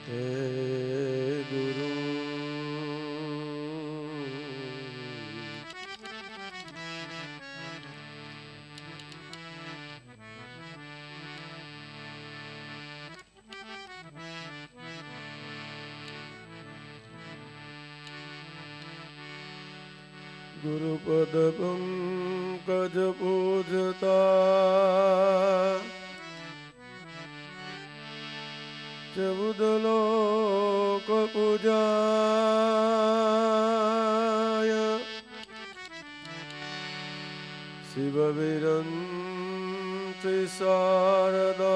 હે ગુરુ ગુરુપદ પંકજ પૂજતા ચૌદ લોક પૂજાય શિવ વિરંતિ શારદા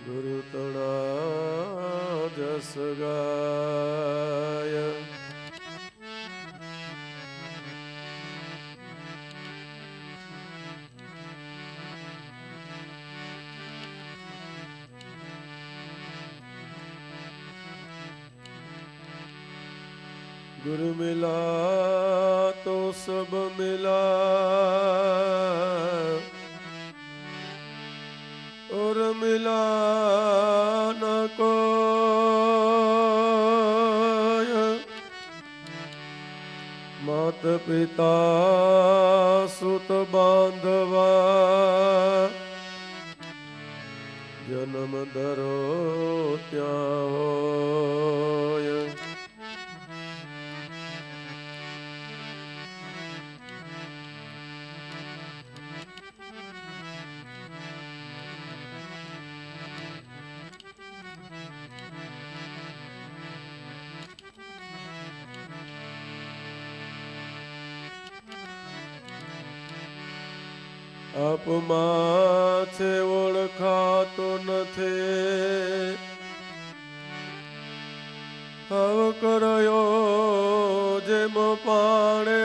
ગુરુ તણા જસ ગાય गुरु मिला तो सब मिला और मिला न कोई मात पिता सुत बांधवा जन्म धरो ત્યાં હોય આપમાં છે ઓળખાતો નથી હવ કર્યો જેમ પાણે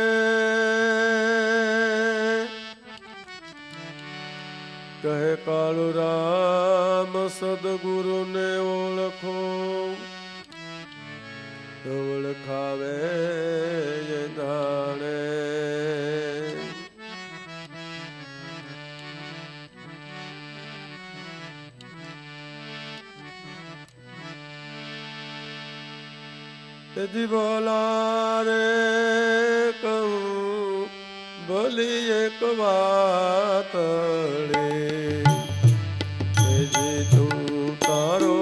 કહે કાળુ રામ સદગુરુને ઓળખો તો ઓળખાવે જાણે यदि बोला रे कहूँ बोली एक बात जी तू तारो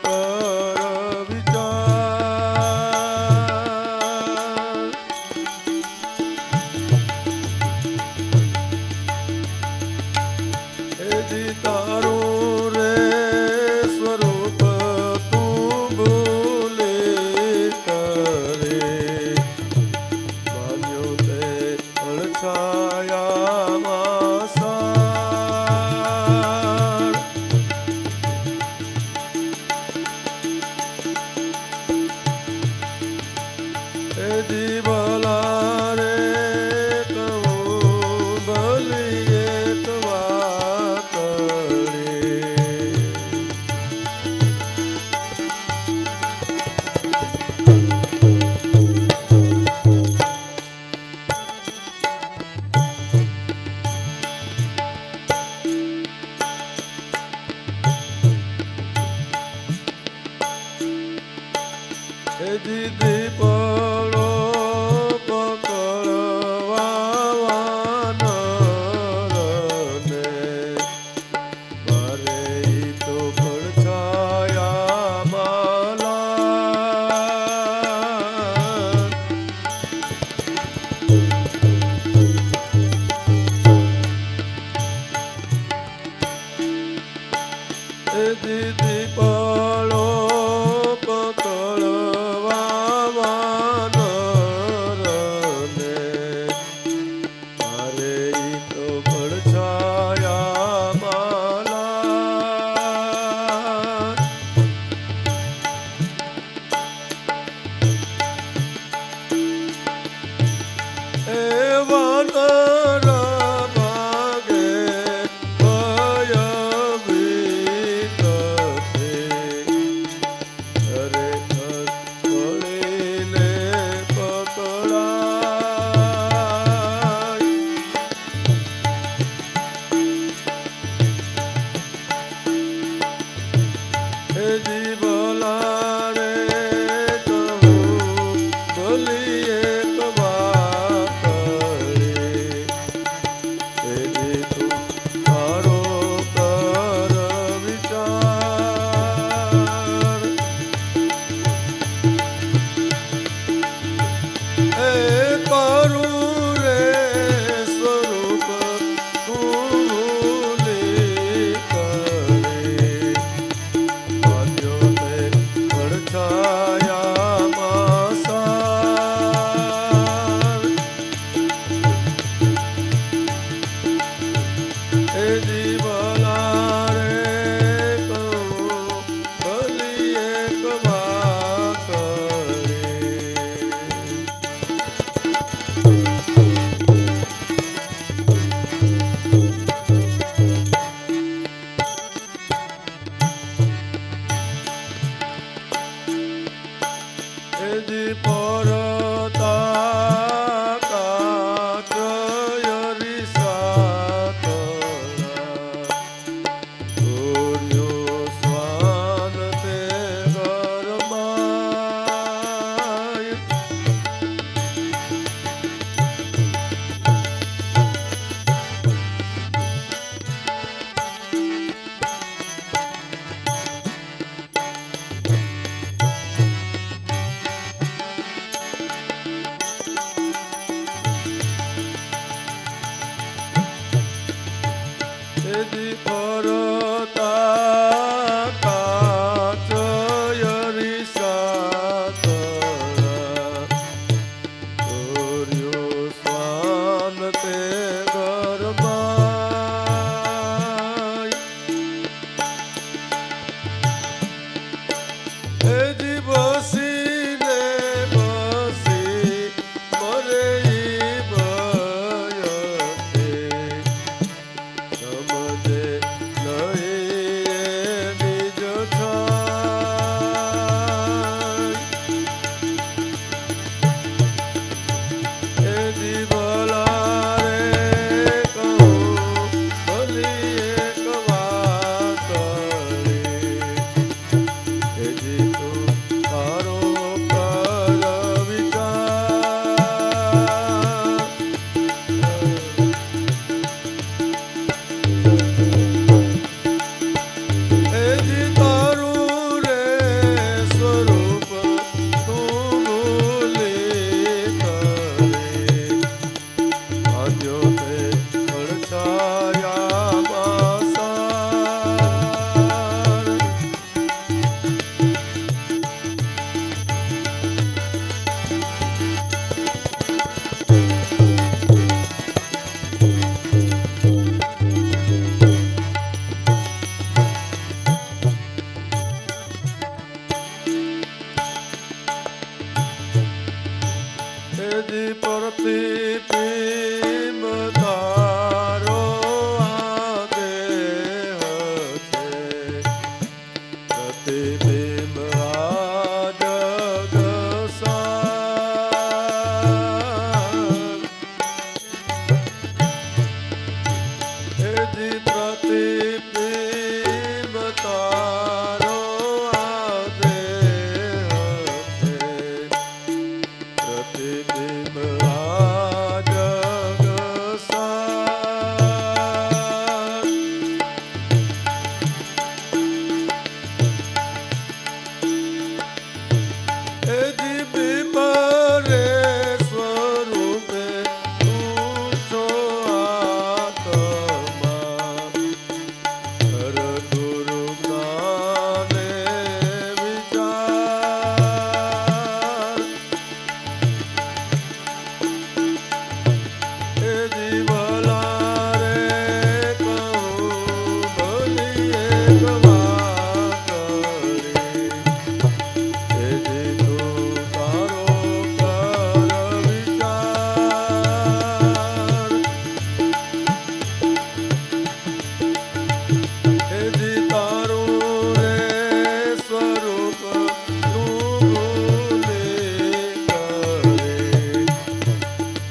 कर विचार यदि तारो रे स्वरूप બાંધ્યો તે પડછાયામાં સાર. એજી પરતી પ્રેમ તારો આ દેહ છે, પ્રતિબિંબ આ જગ સાર. એજી પ્રતિબિંબ તારો આ દેહ છે, પ્રતિબિંબ આ જગ સાર. એજી બિંબ રે સ્વરૂપે તું છો આત્મા, હર ગુરુ જ્ઞાને વિચાર. એ જીવલા રે કહું ભલી એક વાત કરી, એ જી તું તારો કર વિચાર. એ જી તારું રે સ્વરૂપ તું ભૂલી કરે,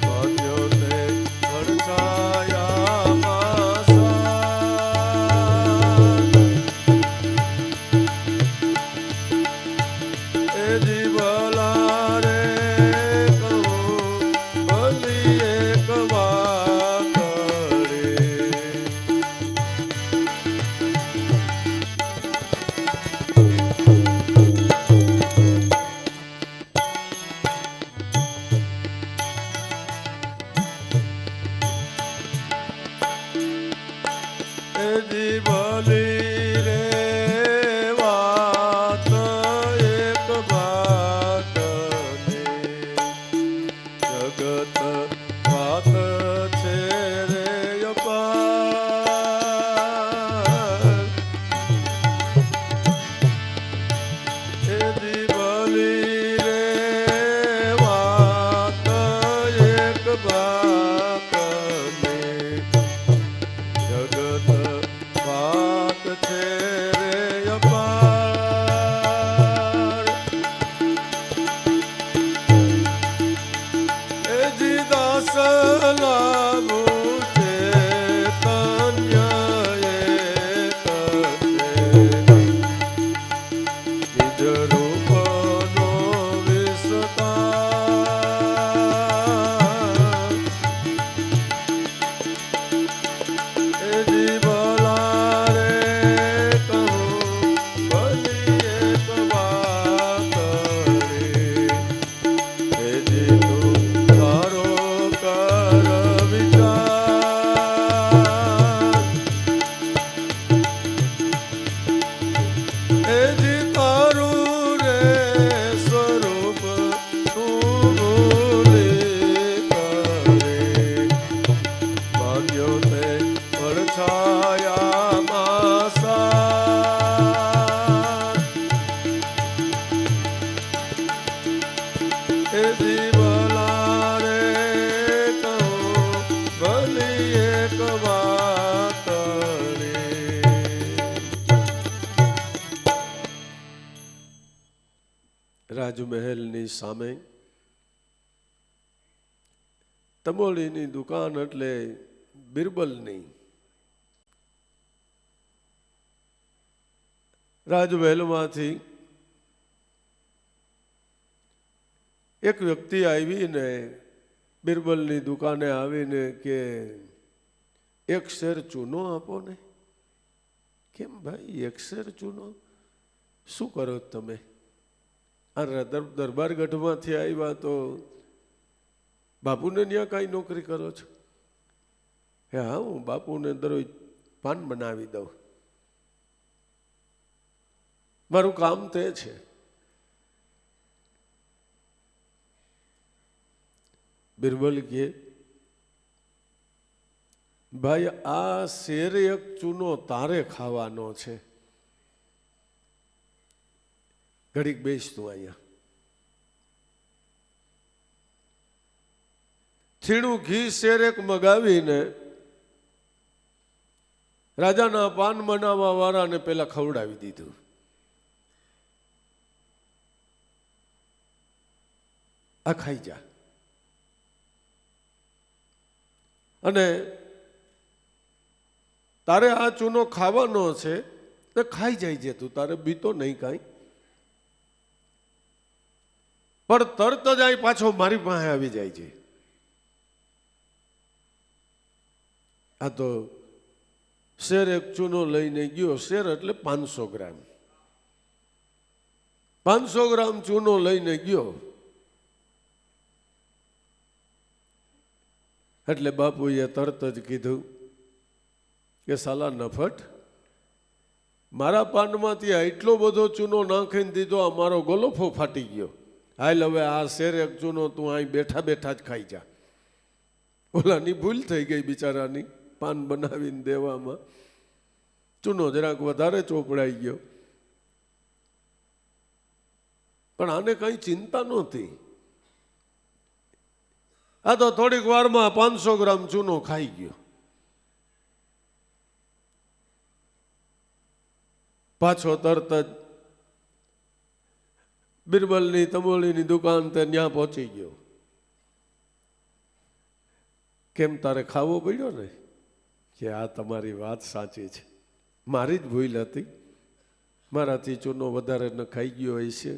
બાંધ્યો તે પડછાયામાં સાર. એ જીવલા રે કહું ભલી એક વાત કરી, એ જીવલી રે વાત એક વાતની, જગત વાત છે રે અપાર. એ જીવલી રે વાત એક વાતની, જગત વાત છે રે અપાર. એ જી દાસ લાભુ છે તન્ય એક છે, નિજ રૂપનો વિસ્તાર. એ જીવલા રે કહું ભલી એક વાત કરી, એ જી તું તારો કર વિચાર. એ જી તારું રે સ્વરૂપ તું ભૂલી કરે, બાંધ્યો તે પડછાયામાં સાર. એ જીવલા રે કહું ભલી એક વાત કરી. રાજમહેલની સામે તમોલીની દુકાન એટલે બિરબલની. રાજમહેલમાંથી એક વ્યક્તિ આવીને બિરબલની દુકાને આવીને કે એક શેર ચૂનો આપો ને. કેમ ભાઈ એક શેર ચૂનો? શું કરો તમે? આ દરબાર ગઢમાંથી આવ્યા તો બાપુને ત્યાં કાંઈ નોકરી કરો છો? હે હા, હું બાપુને દરરોજ પાન બનાવી દઉં, મારું કામ તે છે. બિરબલ કહે, ભાઈ આ શેર એક ચૂનો તારે ખાવાનો છે, ઘડીક બેસ તું અહીંયા. છીણું ઘી શેર એક મગાવીને રાજાના પાન બનાવવા વાળાને પેલા ખવડાવી દીધું. આ ખાઈ જા, અને તારે આ ચૂનો ખાવાનો છે તો ખાઈ જાય છે તું, તારે બીતો નહીં કાંઈ. પણ તરત જ અહીં પાછો મારી પાસે આવી જાય છે. આ તો શેર એક ચૂનો લઈને ગયો, શેર એટલે 500 ગ્રામ, 500 ગ્રામ ચૂનો લઈને ગયો. એટલે બાપુએ તરત જ કીધું કે સાલા નફટ, મારા પાનમાંથી એટલો બધો ચૂનો નાખીને દીધો, આ મારો ગોલોફો ફાટી ગયો. હાલ હવે આ શેર એક ચૂનો તું અહીં બેઠા બેઠા જ ખાઈ જા. ઓલાની ભૂલ થઈ ગઈ બિચારાની, પાન બનાવીને દેવામાં ચૂનો જરાક વધારે ચોપડાઈ ગયો. પણ આને કઈ ચિંતા નહોતી. આ તો થોડીક વારમાં 500 ગ્રામ ચૂનો ખાઈ ગયો. પાછો તરત જ બિરબલની તમોલીની દુકાન તે ત્યાં પહોંચી ગયો. કેમ તારે ખાવો પડ્યો ને? કે આ તમારી વાત સાચી છે, મારી જ ભૂલ હતી, મારાથી ચૂનો વધારે ન ખાઈ ગયો હોય છે.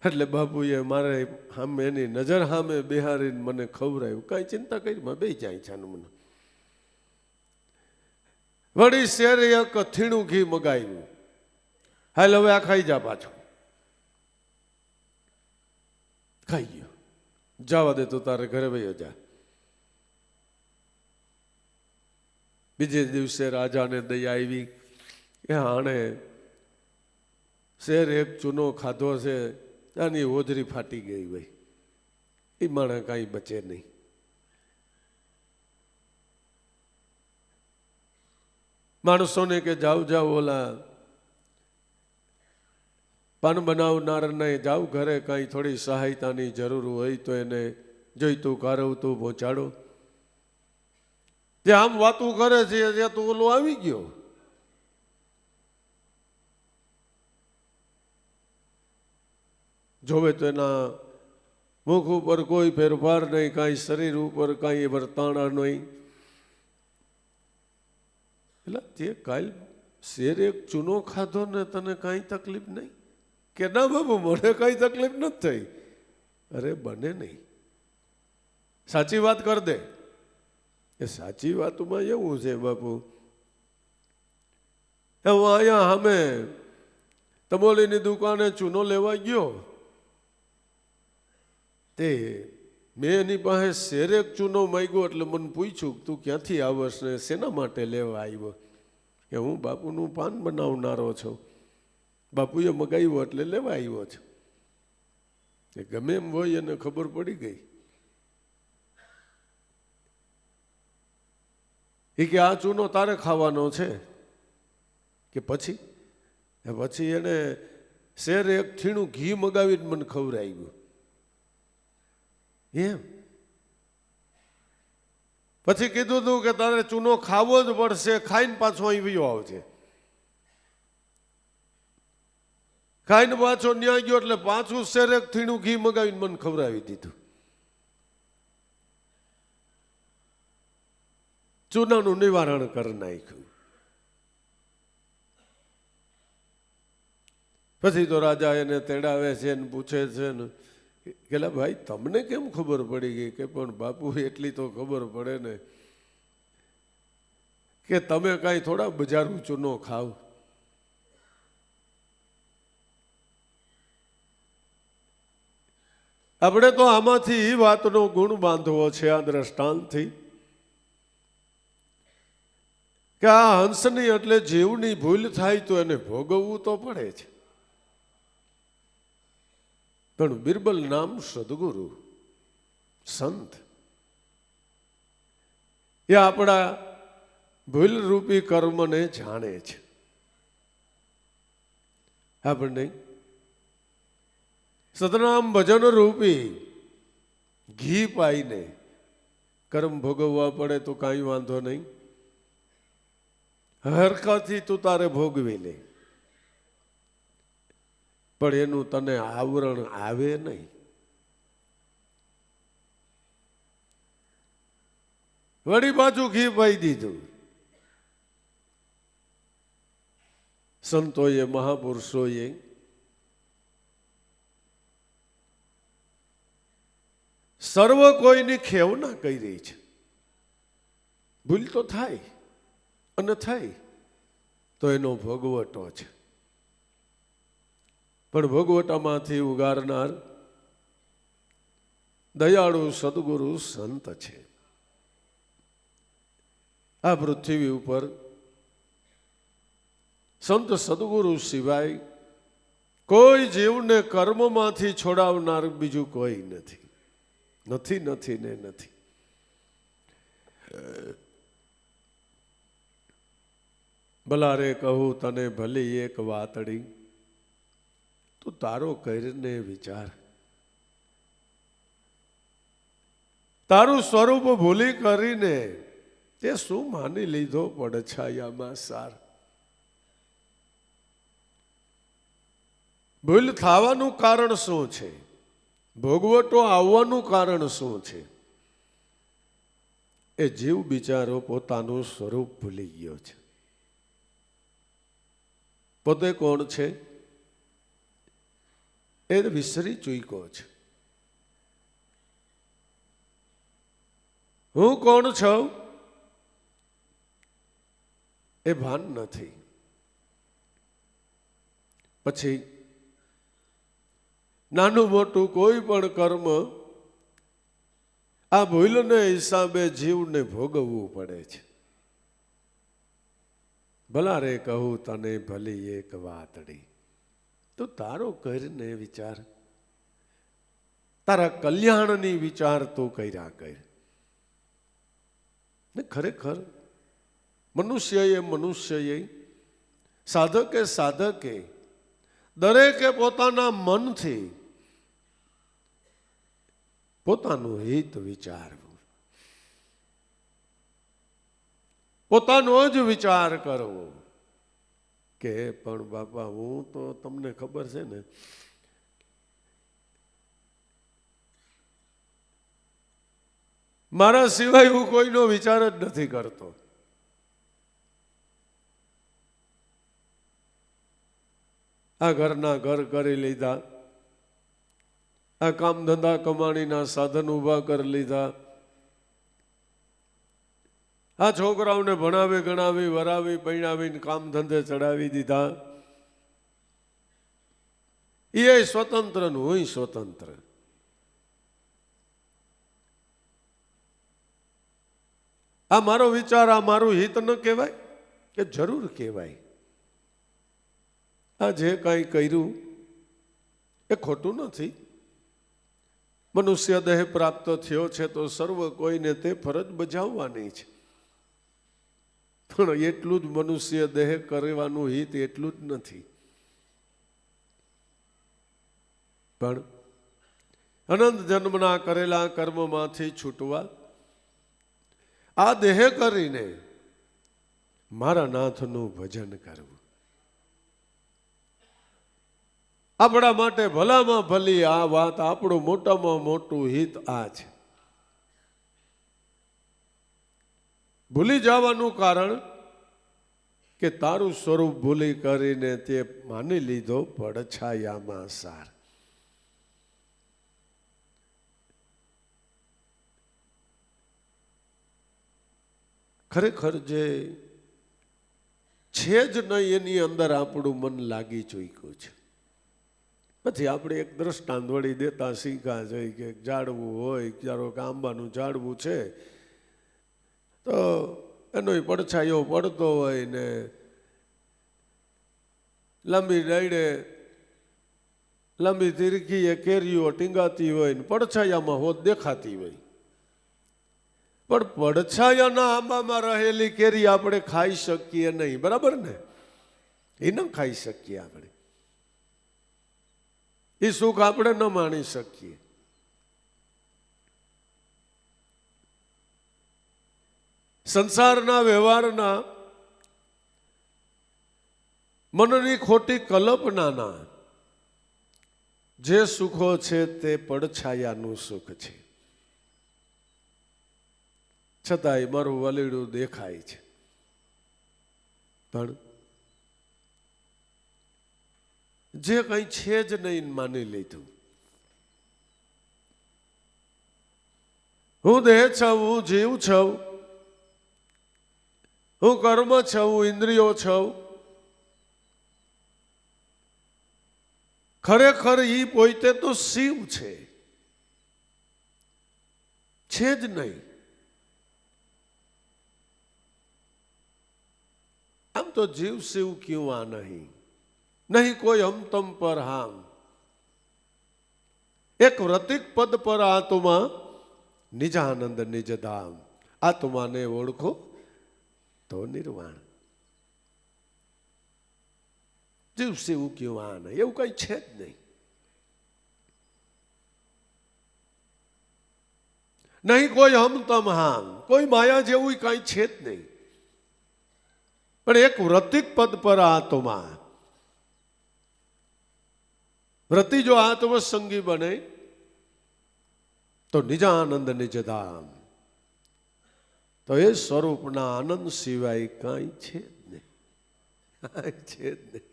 એટલે બાપુએ મારે સામે એની નજર સામે બેહારીને મને ખવડાવ્યું. કાંઈ ચિંતા કરી, માં બે જાય છે મને. વળી શેર એક થીણું ઘી મગાવ્યું. હાલ હવે આ ખાઈ જા પાછો. ખાઈ ગયો. જવા દે તો તારે ઘરે વયો જા. બીજે દિવસે રાજાને દયા આવી કે આણે શેર એક ચૂનો ખાધો છે, આની હોજરી ફાટી ગઈ ભાઈ, એ માણે કાંઈ બચે નહીં. માણસોને કે જાઓ જાઓ ઓલા પાન બનાવનારને જાઓ ઘરે, કાંઈ થોડી સહાયતાની જરૂર હોય તો એને જોઈતું કારવતું પહોંચાડો. જે આમ વાતું કરે છે ત્યાં તો ઓલો આવી ગયો. જોવે તો એના મુખ ઉપર કોઈ ફેરફાર નહીં, કાંઈ શરીર ઉપર કાંઈ વર્તાણા નહીં. એટલે તે કાલ શેર એક ચૂનો ખાધો ને તને કાંઈ તકલીફ નહીં? કે ના બાબુ મને કાંઈ તકલીફ નથી થઈ. અરે બને નહીં, સાચી વાત કર દે. એ સાચી વાતમાં એવું છે બાપુ, હું અહીંયા સામે તમોલીની દુકાને ચૂનો લેવા ગયો, તે મેં એની પાસે શેરેક ચૂનો માંગ્યો. એટલે મને પૂછ્યું તું ક્યાંથી આવશ ને શેના માટે લેવા આવ્યો? કે હું બાપુનું પાન બનાવનારો છું, બાપુએ મગાવ્યો એટલે લેવા આવ્યો છું. એ ગમે એમ હોય એને ખબર પડી ગઈ. એ કે આ ચૂનો તારે ખાવાનો છે. કે પછી એને શેર એક થીણું ઘી મગાવીને મને ખવડાવ્યું. એમ પછી કીધું તું કે તારે ચૂનો ખાવો જ પડશે, ખાઈને પાછો અહીં વયો આવજે. ખાઈને પાછો ન્યા ગયો એટલે પાછું શેર એક થીણું ઘી મગાવીને મને ખવડાવી દીધું. ચૂનાનું નિવારણ કરી નાખ્યું. પછી તો રાજા એને તેડાવે છે ને પૂછે છે ને કે ભાઈ તમને કેમ ખબર પડી ગઈ? કે પણ બાપુ એટલી તો ખબર પડે ને કે તમે કાંઈ થોડા બજારું ચૂનો ખાવ. આપણે તો આમાંથી એ વાતનો ગુણ બાંધવો છે આ દ્રષ્ટાંતથી કે આ હંસની એટલે જીવની ભૂલ થાય તો એને ભોગવવું તો પડે છે. પણ બિરબલ નામ સદગુરુ સંત એ આપણા ભૂલરૂપી કર્મને જાણે છે. આપણને સતનામ ભજન રૂપી ઘી પાઈને કર્મ ભોગવવા પડે તો કાંઈ વાંધો નહીં, હરખાથી તું તારે ભોગવી લે, પણ એનું તને આવરણ આવે નહીં. વળી પાછું ઘી પાઈ દીધું. સંતોએ મહાપુરુષોએ સર્વ કોઈની ખેવના કરી છે. ભૂલ તો થાય અને થાય તો એનો ભોગવટો છે, પણ ભોગવટામાંથી ઉગારનાર દયાળુ સદગુરુ સંત છે. આ પૃથ્વી ઉપર સંત સદગુરુ સિવાય કોઈ જીવને કર્મમાંથી છોડાવનાર બીજું કોઈ નથી. નથી નથી ને નથી. ભલારે કહું તને ભલી એક વાતડી, તું તારો કરીને વિચાર. તારું સ્વરૂપ ભૂલી કરીને તે શું માની લીધો પડછાયામાં સાર. ભૂલ થવાનું કારણ શું છે? ભોગવટો આવવાનું કારણ શું છે? એ જીવ બિચારો પોતાનું સ્વરૂપ ભૂલી ગયો છે. પોતે કોણ છે એ વિસરી ચૂક્યો છે. હું કોણ છું એ ભાન નથી. પછી નાનું મોટું કોઈ પણ કર્મ આ ભૂલને હિસાબે જીવને ભોગવવું પડે છે. ભલા રે કહું તને ભલી એક વાતડી, તો તારો કરીને વિચાર. તારા કલ્યાણની વિચાર તું કર્યા કર. ને ખરેખર મનુષ્યએ સાધકે દરેકે પોતાના મનથી પોતાનું હિત વિચારવું, પોતાનો જ વિચાર કરવો કે પણ બાપા હું તો તમને ખબર છે ને મારા સિવાય હું કોઈનો વિચાર જ નથી કરતો. આ ઘરના ઘર કરી લીધા, આ કામ ધંધા કમાણીના સાધન ઊભા કરી લીધા, આ છોકરાઓને ભણાવી ગણાવી વરાવી પૈણાવીને કામ ધંધે ચડાવી દીધા. એ સ્વતંત્ર ને હું સ્વતંત્ર. આ મારો વિચાર, આ મારું હિત ન કહેવાય કે જરૂર કહેવાય. આ જે કાંઈ કર્યું એ ખોટું નથી. મનુષ્ય દેહ પ્રાપ્ત થયો છે તો સર્વ કોઈને તે ફરજ બજાવવાની છે. પણ એટલું જ મનુષ્ય દેહ કરવાનું હિત એટલું જ નથી. પણ અનંત જન્મના કરેલા કર્મમાંથી છૂટવા, આ દેહ કરીને મારા નાથનું ભજન કરવું આપણા માટે ભલામાં ભલી આ વાત. આપણું મોટામાં મોટું હિત આ છે. ભૂલી જવાનું કારણ કે તારું સ્વરૂપ ભૂલી કરીને તે માની લીધો પડછાયામાં સાર. ખરેખર જે છે જ નહીં એની અંદર આપણું મન લાગી ચૂક્યું છે. પછી આપણે એક દ્રષ્ટાંત વળી દેતા શીખા છે કે ઝાડવું હોય, ચારો કે આંબાનું ઝાડવું છે તો એનો પડછાયો પડતો હોય ને લાંબી ડાયડે લાંબી તીરખી એ કેરીઓ ટીંગાતી હોય ને પડછાયામાં હોત દેખાતી હોય, પણ પડછાયાના આંબામાં રહેલી કેરી આપણે ખાઈ શકીએ નહીં, બરાબર ને? એ ન ખાઈ શકીએ આપણે, એ સુખ આપણે ન માણી શકીએ. સંસારના વ્યવહારના મનની ખોટી કલ્પનાના જે સુખો છે તે પડછાયાનું સુખ છે. છતાંય મારું વલીડું દેખાય છે, પણ જે કંઈ છે જ નહીં માની લીધું. હું દેહ છું, હું જીવ છું, હું કર્મ છું, હું ઇન્દ્રિયો છું. ખરેખર ઈ પોતે તો શિવ છે જ નહીં. આમ તો જીવ શિવ ક્યું આ નહીં, નહીં કોઈ હમ તમ પર હામ. એક વ્રતિક પદ પર આત્મા નિજાનંદ નિજ ધામ. આત્માને ઓળખો તો નિર્વાણ. જીવ શિવ ક્યું આ નહીં, એવું કઈ છે જ નહીં. નહીં કોઈ હમ તમ હામ, કોઈ માયા જેવું કઈ છે જ નહીં. પણ એક વ્રતિક પદ પર આત્મા, વ્રતિ જો આત્મસંગી બને તો નિજાનંદ નિજ ધામ. તો એ સ્વરૂપના આનંદ સિવાય કાંઈ છે જ નહીં, કાંઈ છે જ નહીં.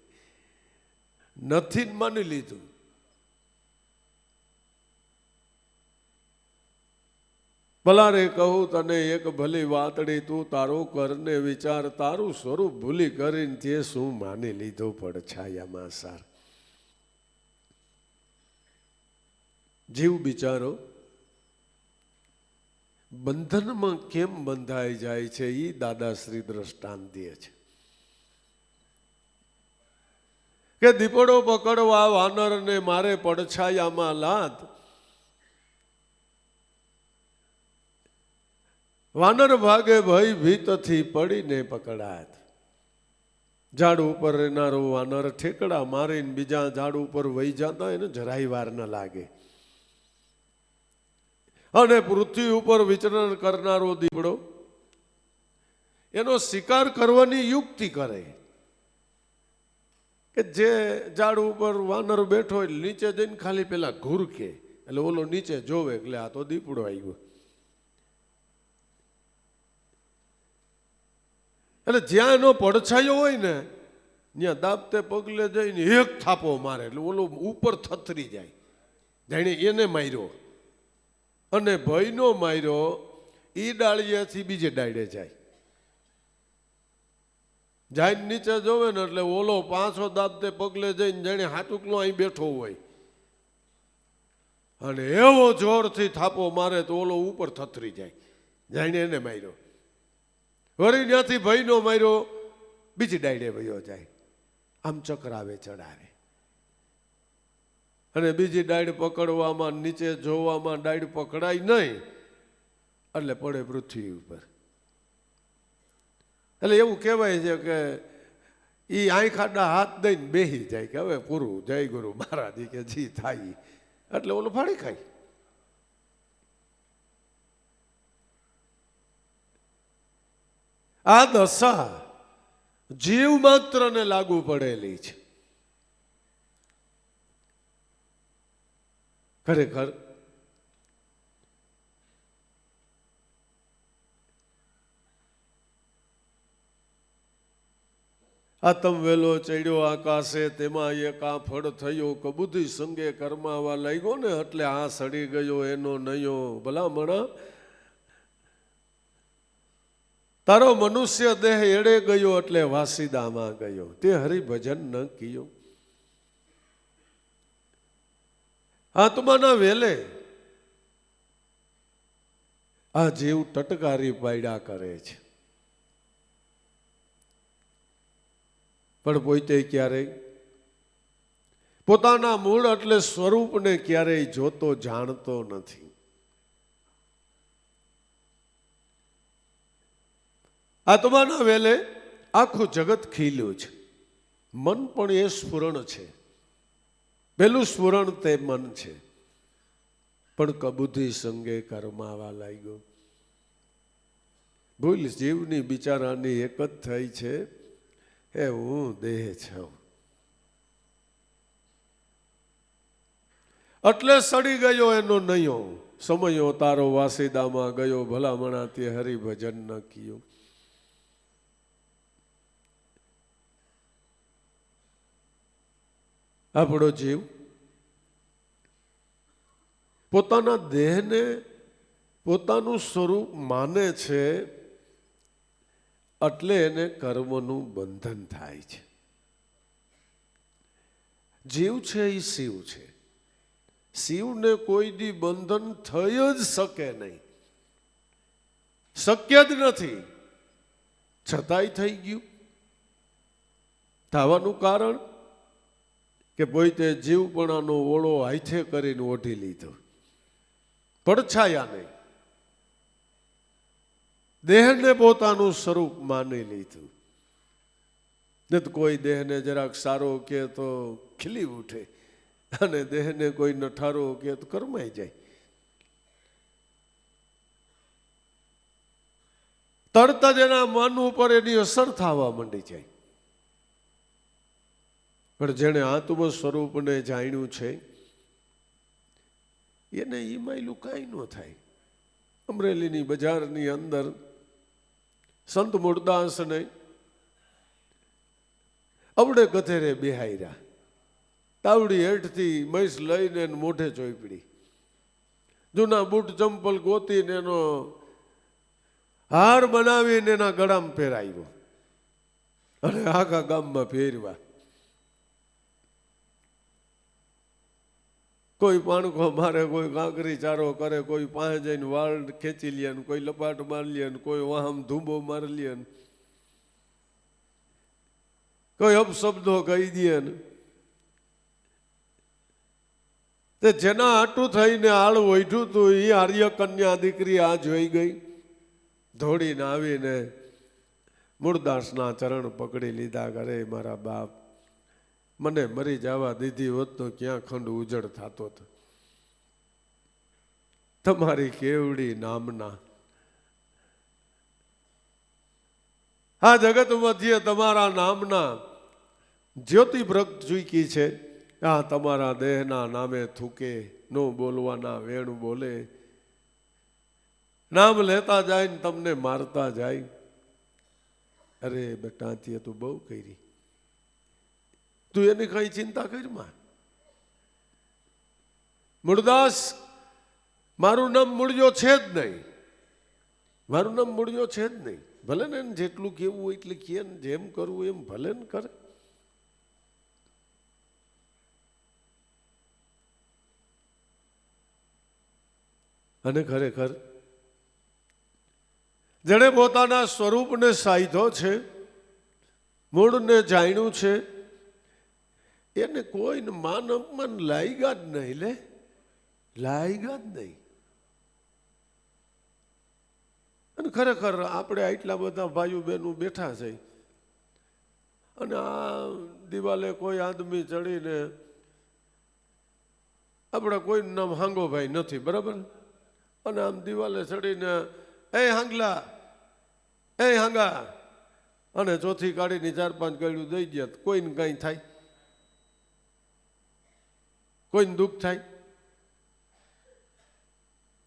નથી માની લીધું. ભલારે કહું તને એક ભલી વાતડી, તું તારો કરને વિચાર, તારું સ્વરૂપ ભૂલી કરીને તે શું માની લીધો પડછાયામાં સાર. જીવ બિચારો બંધનમાં કેમ બંધાઈ જાય છે એ દાદાશ્રી દ્રષ્ટાંત દે છે કે દીપડો પકડવા વાનરને મારે પડછાયામાં લાદ. વાનર ભાગે ભય ભીતથી પડીને પકડાત. ઝાડ ઉપર રહેનારો વાનર ઠેકડા મારીને બીજા ઝાડ ઉપર વહી જતા એને જરાય વાર ન લાગે. અને પૃથ્વી ઉપર વિચરણ કરનારો દીપડો એનો શિકાર કરવાની યુક્તિ કરે કે જે ઝાડ ઉપર વાનર બેઠો હોય નીચે જઈને ખાલી પેલા ઘૂરકે, એટલે ઓલો નીચે જોવે એટલે આ તો દીપડો આવ્યો. એટલે જ્યાં એનો પડછાયો હોય ને ત્યાં દાબતે પગલે જઈને એક થાપો મારે એટલે ઓલો ઉપર થથરી જાય, જાણે એને માર્યો. અને ભયનો માર્યો એ ડાળીએથી બીજે ડાળે જાય. જાય નીચે જોવે ને એટલે ઓલો પાછો દાબતે પગલે જઈને જાણે હાટુકલો અહીં બેઠો હોય અને એવો જોરથી થાપો મારે તો ઓલો ઉપર થથરી જાય, જાણે એને માર્યો. વળી ત્યાંથી ભયનો માર્યો બીજી ડાળે વયો જાય. આમ ચકરાવે ચડાવે. અને બીજી ડાળ પકડવામાં નીચે જોવામાં ડાળ પકડાય નહીં એટલે પડે પૃથ્વી ઉપર. એટલે એવું કહેવાય છે કે એ આંખ આડા હાથ દઈને બેસી જાય કે હવે પૂરું, જય ગુરુ મહારાજ કે જી થાય, એટલે ઓલું ફાડી ખાય. આ દશા જીવ માત્રને લાગુ પડેલી છે. ખરેખર આતમ વેલો ચડ્યો આકાશે, તેમાં એક આ ફળ થયો, કબૂધી સંગે કરમાવા લાગ્યો ને એટલે આ સડી ગયો એનો નયો. ભલામણા તારો મનુષ્ય દેહ એડે ગયો એટલે વાસીદામાં ગયો, તે હરિભજન ન કયો. આત્માના વેલે આ જીવ ટટકારી પાડ્યા કરે છે. પણ પોતે ક્યારેય પોતાના મૂળ એટલે સ્વરૂપને ક્યારેય જોતો જાણતો નથી. આત્માના વેલે આખું જગત ખીલ્યું છે. મન પણ એ સ્ફુરણ છે. પેલું સ્ફુરણ તે મન છે. પણ કબૂધી સંગે કર્માવા લાગ્યો. ભૂલ જીવની બિચારાની એક જ થઈ છે, એ હું દેહ છું. એટલે સડી ગયો એનો નયો, સમયો તારો વાસીદામાં ગયો, ભલામણા તે હરિભજન ન કયું. આપણો જીવ પોતાના દેહને પોતાનું સ્વરૂપ માને છે, એટલે એને કર્મનું બંધન થાય છે. જીવ છે એ શિવ છે. શિવને કોઈ દી બંધન થઈ જ શકે નહીં, શક્ય જ નથી. છતાંય થઈ ગયું. થવાનું કારણ કે પોતે જીવપણાનો ઓળો હાથે કરીને ઓઢી લીધો. પડછાયા નહીં, દેહને પોતાનું સ્વરૂપ માની લીધું. ને કોઈ દેહને જરાક સારો કે તો ખીલી ઉઠે, અને દેહને કોઈ નઠારો કે તો કરમાઈ જાય. તરત જ એના મન ઉપર એની અસર થવા માંડી જાય. પણ જેણે આત્મ સ્વરૂપને જાણ્યું છે એને એ માયલું કાંઈ ન થાય. અમરેલીની બજારની અંદર સંત મૂળદાસને અવડે ગધેરે બેહાર્યા. તાવડી હેઠથી મૈસ લઈને મોઢે ચોપડી, જૂના બૂટ ચંપલ ગોતીને એનો હાર બનાવીને એના ગળામાં પહેરાવ્યો અને આખા ગામમાં ફેરવા. કોઈ પાણકો મારે, કોઈ કાંકરી ચારો કરે, કોઈ પાસે જઈને વાળ ખેંચી લે, કોઈ લપાટ મારી લે, કોઈ વાહમ ધૂંબો મારી લે, કોઈ અપશબ્દો કહી દે. તે જેના આટું થઈને આળ ઓઢ્યું હતું એ આર્ય કન્યા દીકરી આ જોઈ ગઈ. દોડીને આવીને મૂળદાસના ચરણ પકડી લીધા. કરે મારા બાપ, મને મરી જવા દીધી હોત તો ક્યાં ખંડ ઉજળ થતો હતો. તમારી કેવડી નામના આ જગત મધ્ય તમારા નામના જ્યોતિ પ્રગટ ચૂકી છે. આ તમારા દેહના નામે થૂકે, નો બોલવાના વેણ બોલે, નામ લેતા જાય ને તમને મારતા જાય. અરે બેટા, તે તું બહુ કરી, તું એની કઈ ચિંતા કરમાં. મૂળદાસ, મારું નામ મૂળ્યો છે જ નહીં, મારું નામ મૂળ્યો છે જ નહીં. ભલે ને જેટલું કેવું હોય એટલે કે, જેમ કરવું એમ ભલે ને કરે. અને ખરેખર જેણે પોતાના સ્વરૂપને સાધ્યો છે, મૂળને જાણ્યું છે, એને કોઈને માન અપમાન લાગ્યા જ નહીં. લે લાગ્યા જ નહીં. અને ખરેખર આપણે આટલા બધા ભાઈઓ બહેનો બેઠા છે, અને આ દિવાલે કોઈ આદમી ચડીને, આપણે કોઈનું નામ હાંગોભાઈ નથી, બરાબર, અને આમ દિવાલે ચડીને એ હાંગલા, એ હાંગા, અને ચોથી કાઢીને 4-5 ગાળ્યું દઈ ગયા, કોઈને કાંઈ થાય? કોઈને દુઃખ થાય?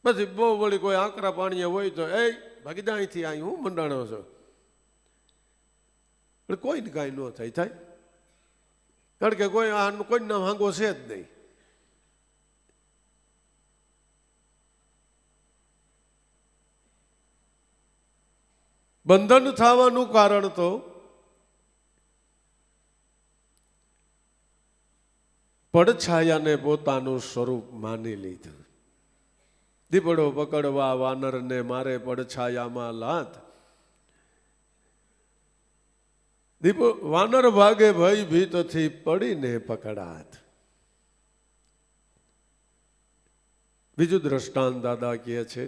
પછી બહુ વળી કોઈ આકરા પાણીએ હોય તો એ ભાગી જા અહીંથી, અહીં હું મંડાણો છો. કોઈને કાંઈ ન થાય. થાય? કારણ કે કોઈ નામ હાંગો છે જ નહીં. બંધન થવાનું કારણ તો પડછાયાને પોતાનું સ્વરૂપ માની લીધું. દીપડો પકડવા વાનરને મારે પડછાયામાં લાત, દીપો વાનર ભાગે ભય ભીતથી પડીને પકડાત. બીજું દ્રષ્ટાંત દાદા કહે છે,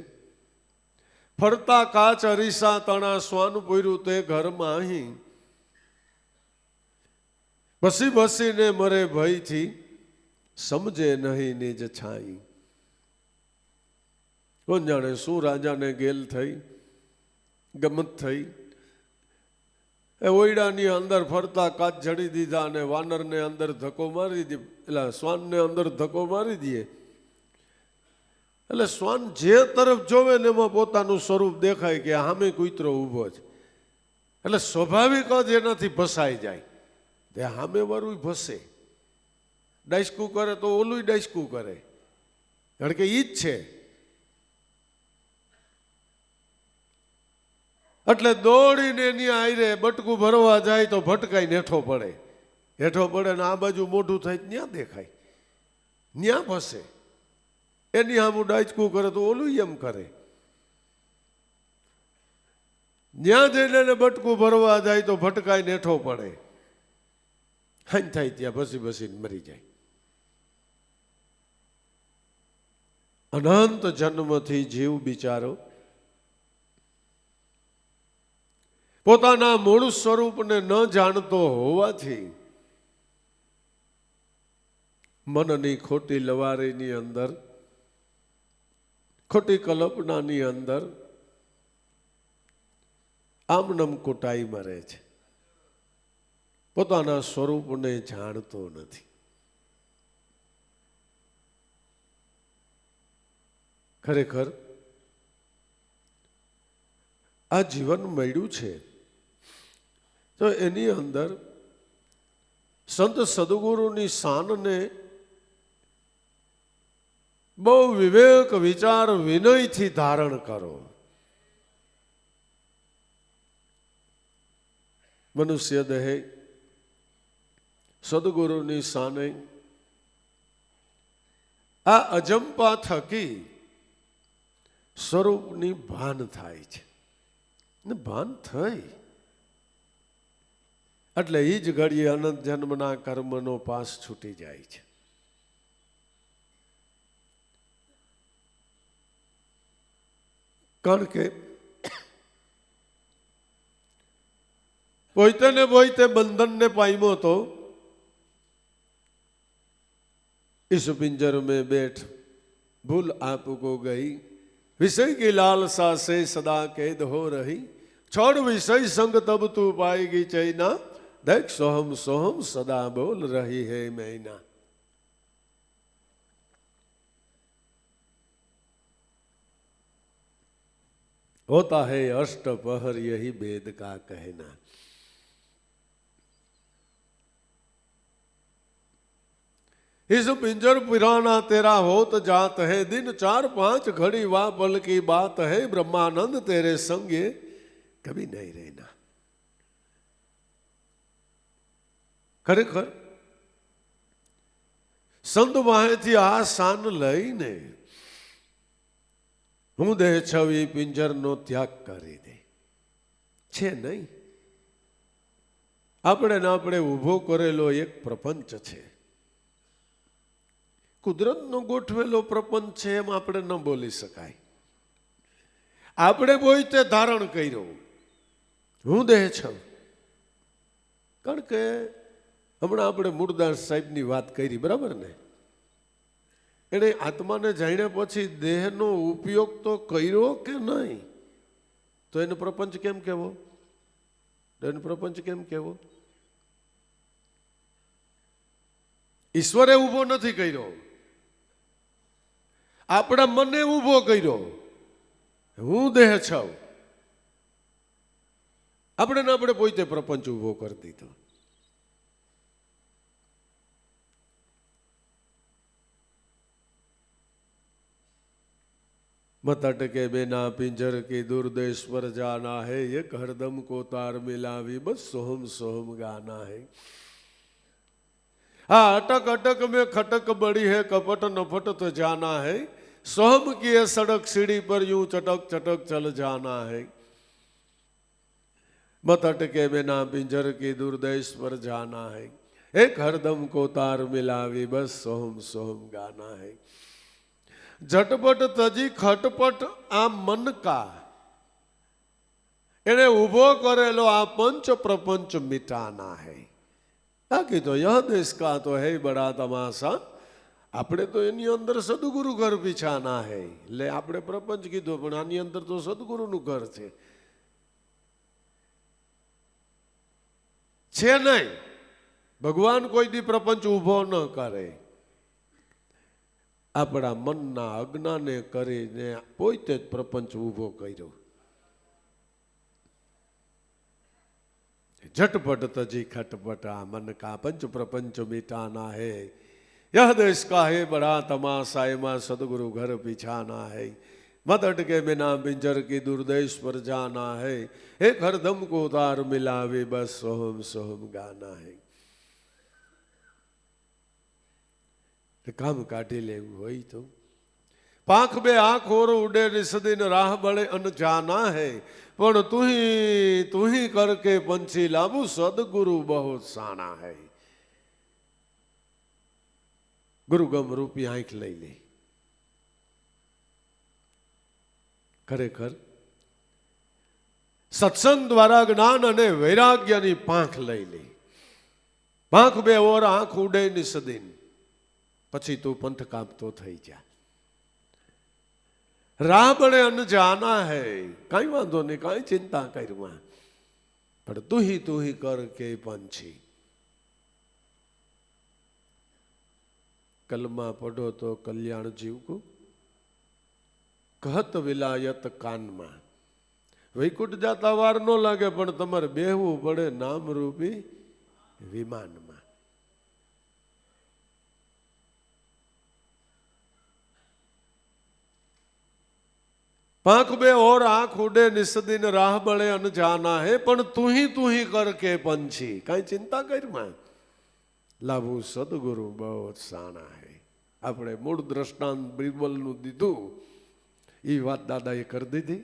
ફરતા કાચ અરીસા તણા શ્વાન પૂર્યું તે ઘરમાં અહીં, બસી બસીને મરે ભયથી સમજે નહીં નિજ છાઈ. કોણ જાણે શું રાજાને ગેલ થઈ, ગમત થઈ. એ ઓયડાની અંદર ફરતા કાચ જડી દીધા અને વાનરને અંદર ધક્કો મારી દે, એટલે શ્વાનને અંદર ધક્કો મારી દે. એટલે શ્વાન જે તરફ જોવે ને એમાં પોતાનું સ્વરૂપ દેખાય કે સામે કૂતરો ઊભો છે. એટલે સ્વાભાવિક જ એનાથી ભસાઈ જાય. તે સામે વાળું ભસે, ડાયસકું કરે તો ઓલું ડાયસકું કરે, કારણ કે ઈ જ છે. એટલે દોડીને એની આયરે બટકું ભરવા જાય તો ભટકાઈ હેઠો પડે. હેઠો પડે ને આ બાજુ મોઢું થાય ત્યાં દેખાય, ત્યાં ફસે. એની આમું ડાયચકું કરે તો ઓલું એમ કરે. ત્યાં જઈને બટકું ભરવા જાય તો ભટકાઈ નેઠો પડે. હાઈ થાય ત્યાં બસી બસીને મરી જાય. અનંત જન્મથી જીવ બિચારો પોતાના મૂળ સ્વરૂપને ન જાણતો હોવાથી મનની ખોટી લવારીની અંદર, ખોટી કલ્પનાની અંદર આમનમ કુટાઈ મરે છે. પોતાના સ્વરૂપને જાણતો નથી. ખરેખર આ જીવન મળ્યું છે તો એની અંદર સંત સદગુરુની શાનને બહુ વિવેક વિચાર વિનયથી ધારણ કરો. મનુષ્ય દેહે સદગુરુની શાને આ અજંપા થકી સ્વરૂપની ભાન થાય છે ને ભાન થઈ એટલે એ જ ઘડીએ અનંત જન્મના કર્મનો પાસ છૂટી જાય છે. કારણ કે પોતે ને પોતે બંધનને પામ્યો તો इस पिंजर में बैठ भूल आपको गई, विषय की लालसा से सदा कैद हो रही, छोड़ विषय संग तब तू पाएगी चैना, देख सोहम सोहम सदा बोल रही है मैना. होता है अष्टपहर यही वेद का कहना. इस पिंजर पुराना तेरा होत जात है, दिन 4-5 घड़ी वा पल की बात है, ब्रह्मानंद तेरे संगे कभी नहीं रहना. खरेखर संत वाहेथी आ शान लईने હું દેહ છવી પિંજરનો ત્યાગ કરી દે છે નહીં. આપણે ને આપણે ઊભો કરેલો એક પ્રપંચ છે, કુદરતનો ગોઠવેલો પ્રપંચ છે, એમ આપણે ન બોલી શકાય. આપણે પોતે ધારણ કર્યો હું દેહ છું. કારણ કે હમણાં આપણે મૂળદાસ સાહેબની વાત કરી, બરાબર ને? એને આત્માને જાણ્યા પછી દેહનો ઉપયોગ તો કર્યો કે નહીં, તો એનો પ્રપંચ કેમ કહેવો? એનો પ્રપંચ કેમ કહેવો? ઈશ્વરે ઊભો નથી કર્યો, આપણા મને ઊભો કર્યો. હું દેહ છું. આપણે ને આપણે પોતે પ્રપંચ ઊભો કરી દીધો. मत अटके बिना पिंजर के दुर्देश पर जाना है, एक हरदम को तार मिलावी बस सोहम सोहम गाना है. हाँ, अटक अटक में खटक बड़ी है, कपट नपट तो जाना है, सोहम की है सड़क सीढ़ी पर यूं चटक चटक चल जाना है. मत अटके बिना पिंजर की दुर्देश पर जाना है, एक हरदम को तार मिलावी बस सोहम सोहम गाना है। झटपट तजी खटपट आ मन का એને ઉભો કરેલો આ પંચ પ્રપંચ મિટાના હૈ। બાકી તો યહ દેશ કા તો હૈ બડા તમાશા, આપણે તો એની અંદર સદગુરુ ઘર પીછાના હૈ। એટલે આપણે પ્રપંચ કીધો પણ આની અંદર તો સદગુરુનું ઘર છે નહીં। ભગવાન કોઈ દી પ્રપંચ ઊભો ન કરે, આપણા મનના અજ્ઞાને કરીને પોતે જ પ્રપંચ ઊભો કર્યો। झटपट तजी खटपट आ मन का पंच प्रपंच मिटाना है, यह देश का है बड़ा तमाशा एमा सदगुरु घर पिछाना है। मत अटके बिना पिंजर की दुर्देश पर जाना है, एक हरदम को तार मिलावे बस सोहम सोहम गाना है। काम काटी लेવું હોય તો પાંખ બે આંખ ઓર ઉડે નિસદિન રાહ બળે અન જાના है, પણ તું ही करके पंछी लाभू सदगुरु बहुत साना है। गुरु गम रूपी आंख लई ले, खरेखर सत्संग द्वारा ज्ञान अने वैराग्यनी પાંખ લઈ લે। પાંખ બે ઓર આંખ ઉડે નિસદિન, પછી તું પંથ કાપતો થઈ જા। राह बड़े अन जाना है, कई वांधो नहीं, कई चिंता करवा, पर तू ही करके पंछी। कलमा पढ़ो तो कल्याण जीव को कहत विलायत कान में, वैकुंठ जाता वार नो लागे पण तमारे बेहवू पड़े नाम रूपी विमान में। પાંખ બે ઓર આંખ ઉડે નિસદિન રાહ બળે અન જાના હે, પણ તું ही करके पंछी, कई चिंता कर में लाभू सदगुरु बहुत साना है। આપણે મૂળ દ્રષ્ટાંત બિરબલનું દીધું, એ વાત દાદાએ કરી દીધી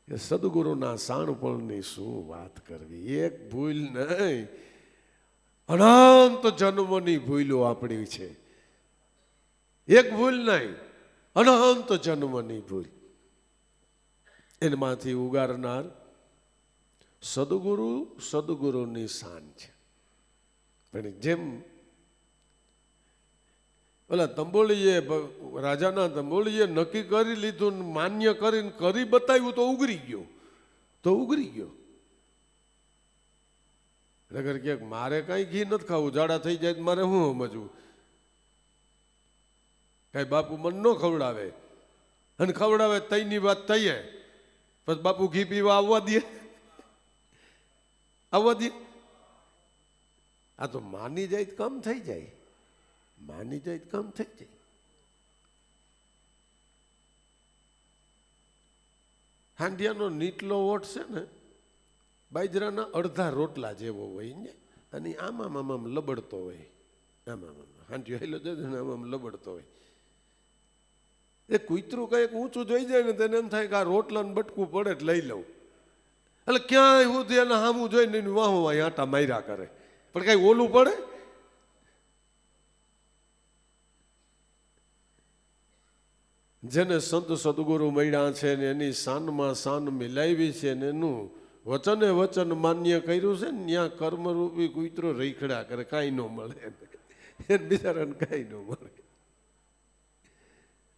કે સદગુરુના શાણપણની શું વાત કરવી। એક ભૂલ નહીં, અનંત જન્મની ભૂલો આપણી છે। એક ભૂલ નહીં, અનંત જન્મની ભૂલ। એમાંથી ઉગારનાર સદગુરુ સદગુરુની શાન છે। પણ જેમ ઓલા તંબોળીએ, રાજાના તંબોળીએ નક્કી કરી લીધું, માન્ય કરીને કરી બતાવ્યું તો ઉગરી ગયો। નગર ક્યાંક મારે કઈ ઘી નથી ખાવું, ઝાડા થઈ જાય મારે શું સમજવું, કઈ બાપુ મન ન ખવડાવે, અને ખવડાવે તઈની વાત તઈએ, પછી બાપુ ઘી પીવા આવવા દે? આ તો માની જાય તો કામ થઈ જાય, માની જાય તો કામ થઈ જાય। હાંડિયાનો નીટલો ઓટ છે ને, બાજરાના અડધા રોટલા જેવો હોય ને, અને આમ લબડતો હોય, આમ હાંડિયો હેલો જાય ને આમ લબડતો હોય। એ કૂતરું કઈક ઊંચું જોઈ જાય ને તેને એમ થાય કે આ રોટલાને બટકું પડે એટલે લઈ લઉં, એટલે ક્યાંય સુધી એને સામું જોઈને એની વાહો આટા માર્યા કરે, પણ કઈ ઓલું પડે? જેને સંત સદગુરુ મળ્યા છે ને એની શાનમાં શાન મિલાવી છે ને એનું વચને વચન માન્ય કર્યું છે ને, ત્યાં કર્મરૂપી કૂતરો રખડ્યા કરે, કાંઈ ન મળે એને, બિચારાને કાંઈ ન મળે,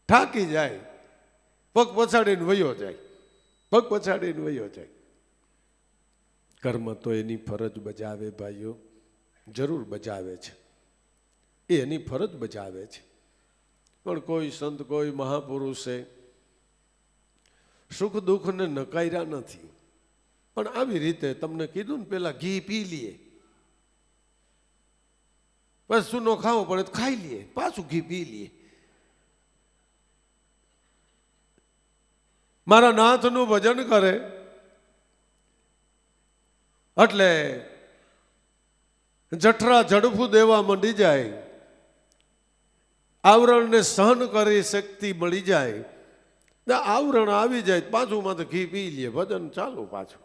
થાકી જાય, પગ પછાડીને વયો જાય। કર્મ તો એની ફરજ બજાવે ભાઈઓ, જરૂર બજાવે છે, એ એની ફરજ બજાવે છે। પણ કોઈ સંત, કોઈ મહાપુરુષે સુખ દુઃખને નકાર્યા નથી, પણ આવી રીતે તમને કીધું ને, પેલા ઘી પી લઈએ, બસ સૂનો ખાવો પડે તો ખાઈ લઈએ, પાછું ઘી પી લઈએ। મારા નાથનું ભજન કરે એટલે જઠરા ઝડફું દેવા મંડી જાય, આવરણને સહન કરી શક્તિ મળી જાય, આવરણ આવી જાય પાછું માં તો ઘી પી લે, ભજન ચાલુ પાછું।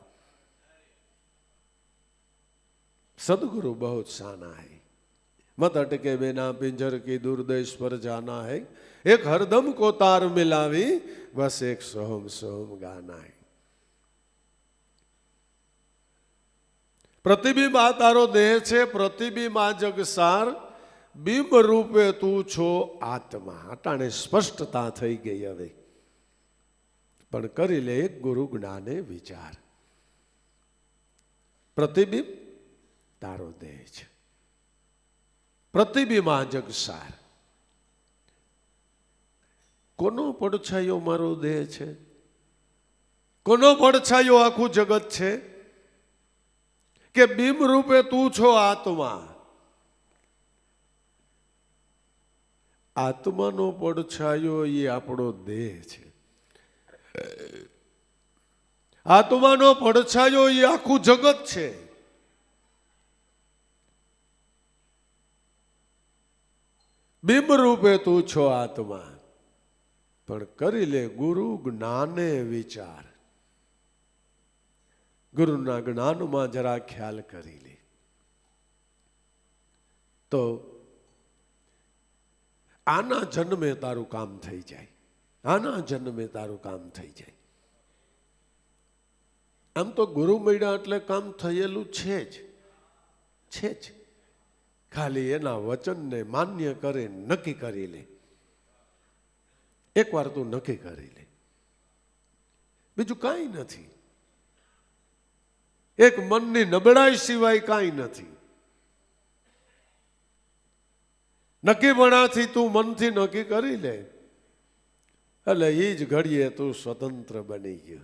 सदगुरु बहुत शाना है, मत अटके बिना पिंजर की दूरदेश पर जाना है, एक हरदम को तार मिलावी बस एक सोहम सोहम गाना है। प्रतिबिंब आ तारो देह छे, प्रतिबिंब आ जगसार, बिंब रूपे तू छो आत्मा। अटाणे स्पष्टता थई गई हवे, पण करी ले एक गुरु ज्ञाने विचार। प्रतिबिंब तारो देह छे, प्रतिबिंब आ जगसार। कोनो પડછાયો मारो देह छे, कोनो પડછાયો आखू जगत छे, के बिंब रूपे तू छो आत्मा। आत्मानो પડછાયો ये आपणो देह छे, आत्मानो પડછાયો ये आखू जगत छे। बिंब रूपे तू छो आत्मा, पण करी ले गुरु ज्ञाने विचार। गुरुना ज्ञान में जरा ख्याल करी ले तो आना जन्मे तारू काम थई जाए, आना जन्मे तारू काम थई जाए। आम तो गुरु मळ्या एटले काम थयेलू छे ज, खाली एना वचन ने मान्य करे नक्की करी ले। एक वार तू नक्की करी ले, बीजू काई नथी। एक मननी नबळाई सिवाय काई नथी। नक्की बनाथी तू मनथी नक्की करी ले એટલે એ જ ઘડીએ તું સ્વતંત્ર બની ગયો।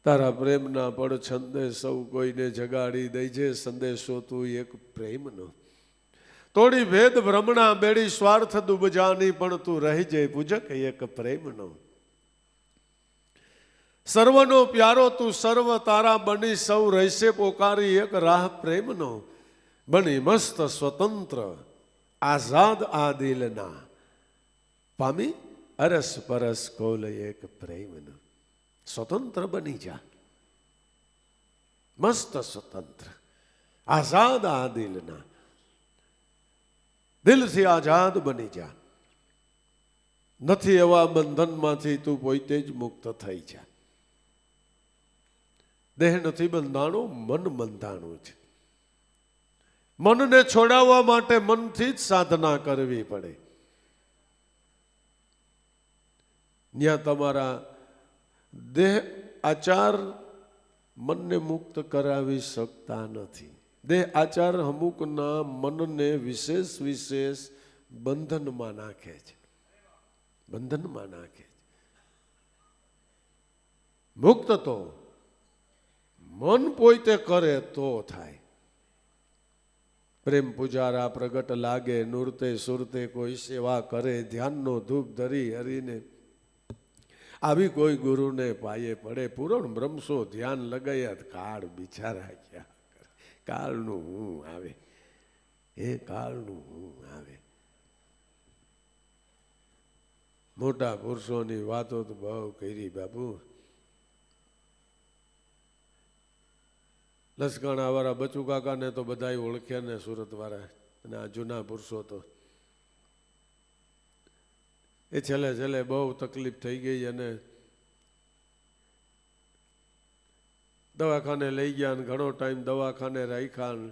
તારા પ્રેમના પડ છંદે સૌ કોઈને જગાડી દઈજે સંદેશો તું એક પ્રેમનો। તોડી ભેદ ભ્રમણા બેડી સ્વાર્થ દુબજાની પણ તું રહી જાય પૂજક એક પ્રેમનો। સર્વનો પ્યારો તું સર્વ તારા બની સૌ રહેશે પોકારી એક રાહ પ્રેમનો। બની મસ્ત સ્વતંત્ર આઝાદ આ દિલના પામી અરસ પરસ કોલ એક પ્રેમનો। स्वतंत्र बनी जा, मस्त स्वतंत्र आजाद आ दिलना, दिल से आजाद बनी जा। नथी एवा बंधन मांथी तू पोते ज मुक्त थई जा। देह नथी बंधाणो, मन बंधाणो छे। मन ने छोड़ावा माटे मन थी ज साधना करवी पड़े। न्या तमारा देह आचार मन ने मुक्त करावी सकता नहीं। देह आचार अमुक ना मन ने विशेष विशेष बंधन में नाखे छे, बंधन में नाखे। मुक्त तो मन पोते करे तो थाय। प्रेम पुजारा प्रगट लागे, नूरते सुरते कोई सेवा करे, ध्यान नो धूप धरी हरी ने આવી કોઈ ગુરુને પાયે પડે। પૂરણ બ્રહ્મસો ધ્યાન લગાયા કાળ બિચારા ક્યાં કરે। કાળનું હું આવે, એ કાળનું હું આવે। મોટા પુરુષોની વાતો તો બહુ કરી બાપુ। લસકાણા વાળા બચુ કાકાને તો બધાય ઓળખ્યા ને સુરત વાળા, અને આ જૂના પુરુષો તો એ છેલ્લે છેલ્લે બહુ તકલીફ થઈ ગઈ અને દવાખાને લઈ ગયા ને ઘણો ટાઈમ દવાખાને રાખ્યા।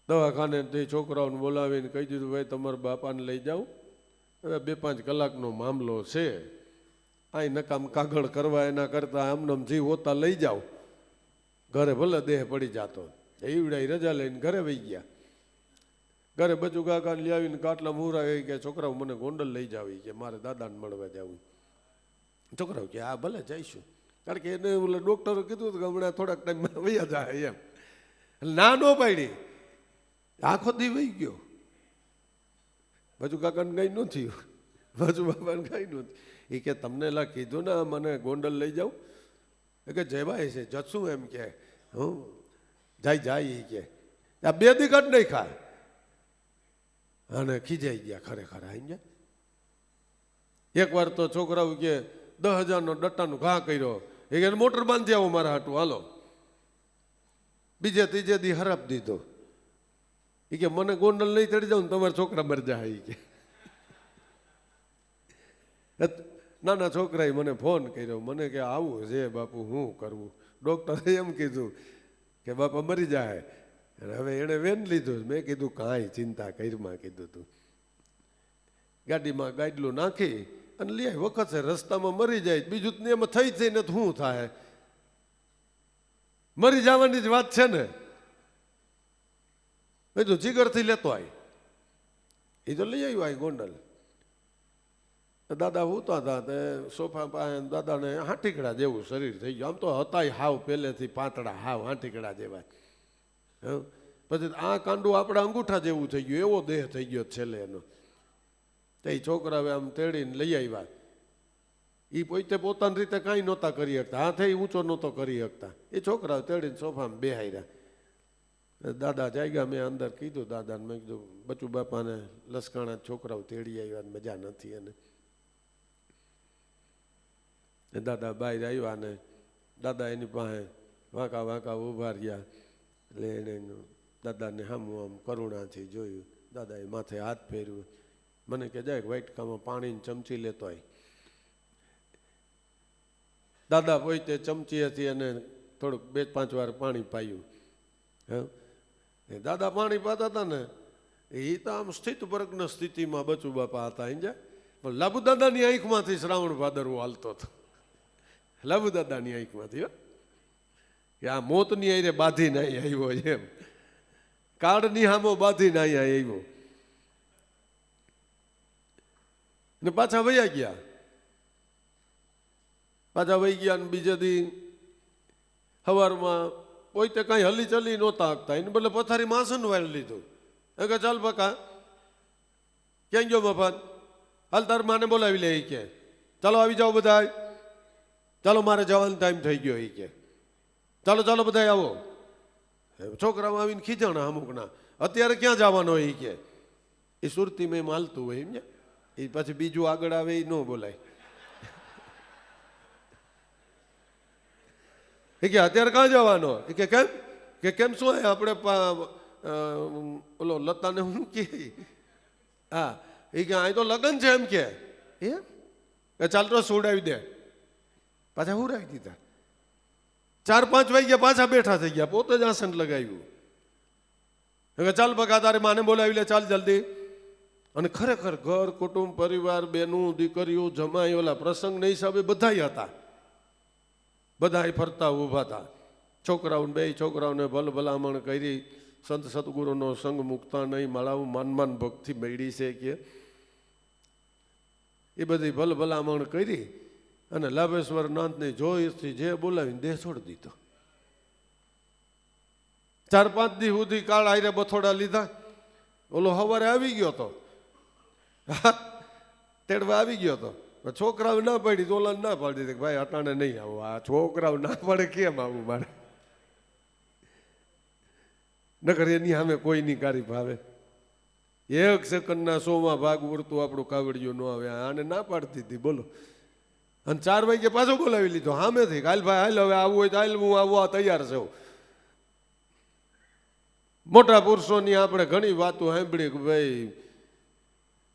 દવાખાને તે છોકરાઓને બોલાવીને કહી દીધું ભાઈ તમારા બાપાને લઈ જાઓ, હવે 2-5 કલાકનો મામલો છે, અહીં નકામ કાગળ કરવા એના કરતાં આમનામ જી હોતા લઈ જાઓ, ઘરે ભલે દેહ પડી જાતો। એવડાઈ રજા લઈને ઘરે વહી ગયા। ઘરે બચુ કાકાને લઈ આવીને કાટલા મુહરા કે છોકરાઓ મને ગોંડલ લઈ જાવ કે મારે દાદાને મળવા જવું। છોકરાઓ કે હા ભલે જઈશું, કારણ કે એને ઓલા ડોક્ટરે કીધું કે હમણાં થોડાક ટાઈમમાં વૈયા જાય એમ। ના નો પાડી, આખો દી વહી ગયો। બચુ કાકાને કઈ ન થયું, બચુ બાપાને કઈ ન થયું। એ કે તમને લા કીધું ને મને ગોંડલ લઈ જાઉં, એ કે જવાય છે જશું એમ કે હું જાય જાય। એ કે આ 2 દી કાઢ નહીં ખા અને ખીજાઈ ગયા ખરેખર આવી ગયા। એકવાર તો છોકરાઓ કે 10,000નો ડટ્ટાનો ઘા કર્યો, એ કે મોટર બાંધી આવો મારા હાટું હાલો. બીજે ત્રીજે દી હરાપ દીધો. એ કે મને ગોંડલ નહીં ચડી જાવ ને તમારા છોકરા મરી જાય. એ કે નાના છોકરાએ મને ફોન કર્યો, મને કે આવું છે બાપુ, શું કરવું? ડૉક્ટરે એમ કીધું કે બાપા મરી જાય. અને હવે એણે વેન લીધું. મેં કીધું કાંઈ ચિંતા કરીમાં, કીધું તું ગાડીમાં ગાડલું નાખી અને લઈ આવી. વખત છે રસ્તામાં મરી જાય, બીજું ને એમાં થઈ જઈને તો શું થાય? મરી જવાની જ વાત છે ને. કીધું જીગરથી લેતો આવી. એ તો લઈ આવ્યો આ ગોંડલ. દાદા હુતા હતા તે સોફા પાસે, દાદાને હાંઠીકડા જેવું શરીર થઈ ગયું. આમ તો હતાય હાવ પહેલેથી પાતળા, હાવ હાંઠીકડા જેવા. પછી આ કાંડું આપણા અંગૂઠા જેવું થઈ ગયું, એવો દેહ થઈ ગયો છેલ્લે એનો. તો એ છોકરાએ આમ તેડીને લઈ આવ્યા. એ પોતે પોતાની રીતે કાંઈ નહોતા કરી શકતા, હાથે ઊંચો નહોતો કરી શકતા. એ છોકરાઓ તેડીને સોફામાં બેહાર્યા. દાદા જાગ્યા. મેં અંદર કીધું દાદાને, મેં કીધું બચુ બાપાને લસકાણા છોકરાઓ તેડી આવ્યા, મજા નથી. અને દાદા બહાર આવ્યા ને દાદા એની પાસે વાંકા વાંકા ઊભા રહ્યા. એટલે એને દાદાને સામું આમ કરુણાથી જોયું. દાદાએ માથે હાથ ફેર્યું. મને કે જાય વાટકામાં પાણીની ચમચી લેતો આવી. દાદા પોતે ચમચી હતી અને થોડુંક 2-5 વાર પાણી પાયું. દાદા પાણી પાતા હતા ને, એ તો આમ સ્થિત પ્રજ્ઞ સ્થિતિમાં બચુ બાપા હતા. સમજ્યા? પણ લાભુ દાદાની આંખમાંથી શ્રાવણ ભાદરવો હાલતો હતો. લાભુ દાદાની આંખમાંથી, કે આ મોતની આરે બાંધીને અહીં આવ્યો, એમ કાળની હામો બાંધીને અહીંયા આવ્યો. ને પાછા વયા ગયા. ને બીજે દી સવારમાં પોતે કાંઈ હલી ચલી નહોતા આપતા, એને બદલે પથારીમાં આસન વાળી લીધું. એ કે ચાલ બકા, ક્યાં ગયો મફત? હાલ તાર માને બોલાવી લે. એ કે ચાલો આવી જાઓ બધા, ચાલો મારે જવાનો ટાઈમ થઈ ગયો. એ કે ચાલો ચાલો બધા આવો. છોકરાઓ આવીને ખીજાણા અમુકના, અત્યારે ક્યાં જવાનો? એ કે એ સુરતી મેં માલતું હોય એમ. એ પછી બીજું આગળ આવે એ ન બોલાય. એ કે અત્યારે ક્યાં જવાનો? એ કે કેમ શું આપણે ઓલો લતાને હું કે હા, એ કે અહીં તો લગ્ન છે એમ કે. ચાલ તો સોડાવી દે. પાછા હુરાવી દીધા. 4-5 વાગ્યા પાછા બેઠા થઈ ગયા. પોતે જ આસન લગાવ્યું. ચાલ બકા તારે માને બોલાવી લે, ચાલ જલ્દી. અને ખરેખર ઘર કુટુંબ પરિવાર, બેનું દીકરીઓ, જમાઈ, ઓલા પ્રસંગના હિસાબે બધાય હતા. બધાય ફરતા ઊભા હતા. છોકરાઓને, 2 છોકરાઓને ભલ ભલામણ કરી. સંત સદગુરુનો સંગ મૂકતા નહીં, માળાવું માન ભક્તિ મેળી છે કે એ બધી ભલ ભલામણ કરી. અને લાભેશ્વર નાથને જોઈથી જે બોલાવીને દેહ છોડી દીધો. 4-5 દી સુધી કાળ આયરે બથોડા લીધા. ઓલો સવારે આવી ગયો હતો, તેડવા આવી ગયો હતો. છોકરાઓ ના પાડી તો ઓલા ના પાડી દીધી, ભાઈ અટાણે નહીં આવું. આ છોકરાઓ ના પડે કેમ આવું મારે? નકર એની સામે કોઈની કારી ભાવે. 1 સેકન્ડના 100માં ભાગ ઉડતું આપણું કાવડિયું ન આવે. આને ના પાડતી હતી બોલો. અને 4 વાગે પાછો બોલાવી લીધો સામેથી. હાલ ભાઈ હાલ, હવે આવવું હોય તો હાલ, હું આવવા તૈયાર છું. મોટા પુરુષોની આપણે ઘણી વાતો સાંભળી કે ભાઈ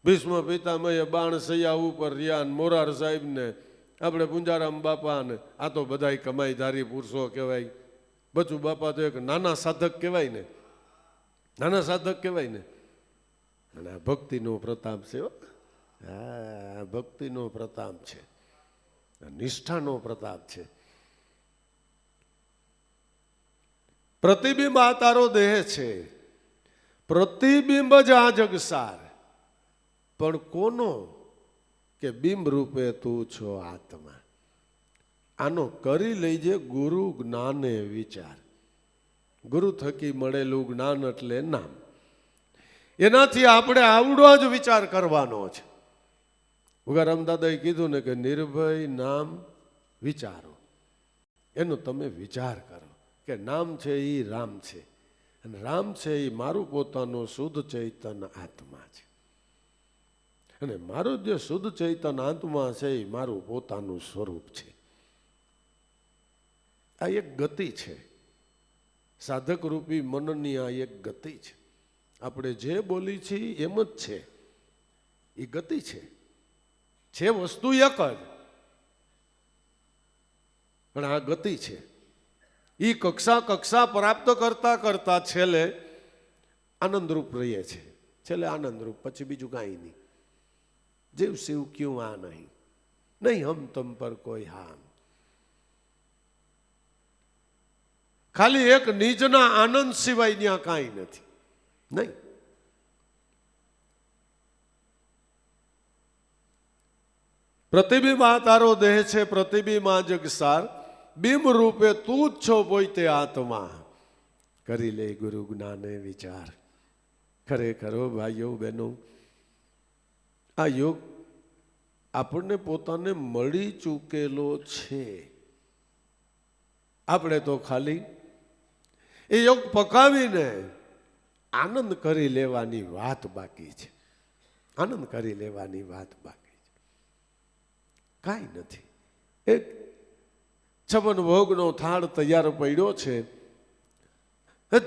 ભીષ્મ પિતામહે બાણ સૈયા ઉપર રહ્યા. મોરાર સાહેબને આપણે પુંજારામ બાપાને, આ તો બધા કમાઈધારી પુરુષો કહેવાય. બચુ બાપા તો એક નાના સાધક કહેવાય ને, નાના સાધક કહેવાય ને. અને આ ભક્તિનો પ્રતાપ છે. હા, ભક્તિનો પ્રતાપ છે, નિષ્ઠાનો પ્રતાપ છે. પ્રતિબિંબ આ તારો દેહ છે, પ્રતિબિંબ જ આ જગસાર. પણ કોનો? કે બિંબ રૂપે તું છો આત્મા. આનો કરી લઈજે ગુરુ જ્ઞાને વિચાર. ગુરુ થકી મળેલું જ્ઞાન એટલે નામ. એનાથી આપણે આવડો જ વિચાર કરવાનો છે. ઉગારામ દાદાએ કીધું ને કે નિર્ભય નામ વિચારો. એનો તમે વિચાર કરો કે નામ છે એ રામ છે, અને રામ છે એ મારું પોતાનું શુદ્ધ ચૈતન્ય આત્મા છે. અને મારું જે શુદ્ધ ચૈતન આત્મા છે એ મારું પોતાનું સ્વરૂપ છે. આ એક ગતિ છે, સાધક રૂપી મનની આ એક ગતિ છે. આપણે જે બોલી છીએ એમ જ છે, એ ગતિ છે વસ્તુ એક જ, પણ આ ગતિ છે. એ કક્ષા પ્રાપ્ત કરતા કરતા છેલ્લે આનંદરૂપ રહીએ છે. છેલ્લે આનંદરૂપ, પછી બીજું કાંઈ નહીં. જીવ શિવ ક્યું આ નહીં, નહીં હમ તમ પર કોઈ હામ. ખાલી એક નિજના આનંદ સિવાય ત્યાં કાંઈ નથી. નહીં. પ્રતિબિંબ આ તારો દેહ છે, પ્રતિબિંબ આ જગસાર, બિંબ રૂપે તું જ છો પોતે આત્મા, કરી લે ગુરુ જ્ઞાને વિચાર. ખરેખર ભાઈઓ બહેનો, આ યોગ આપણને પોતાને મળી ચૂકેલો છે. આપણે તો ખાલી એ યોગ પકાવીને આનંદ કરી લેવાની વાત બાકી છે. આનંદ કરી લેવાની વાત બાકી છે, કાંઈ નથી. એક 56 ભોગનો થાળ તૈયાર પડ્યો છે,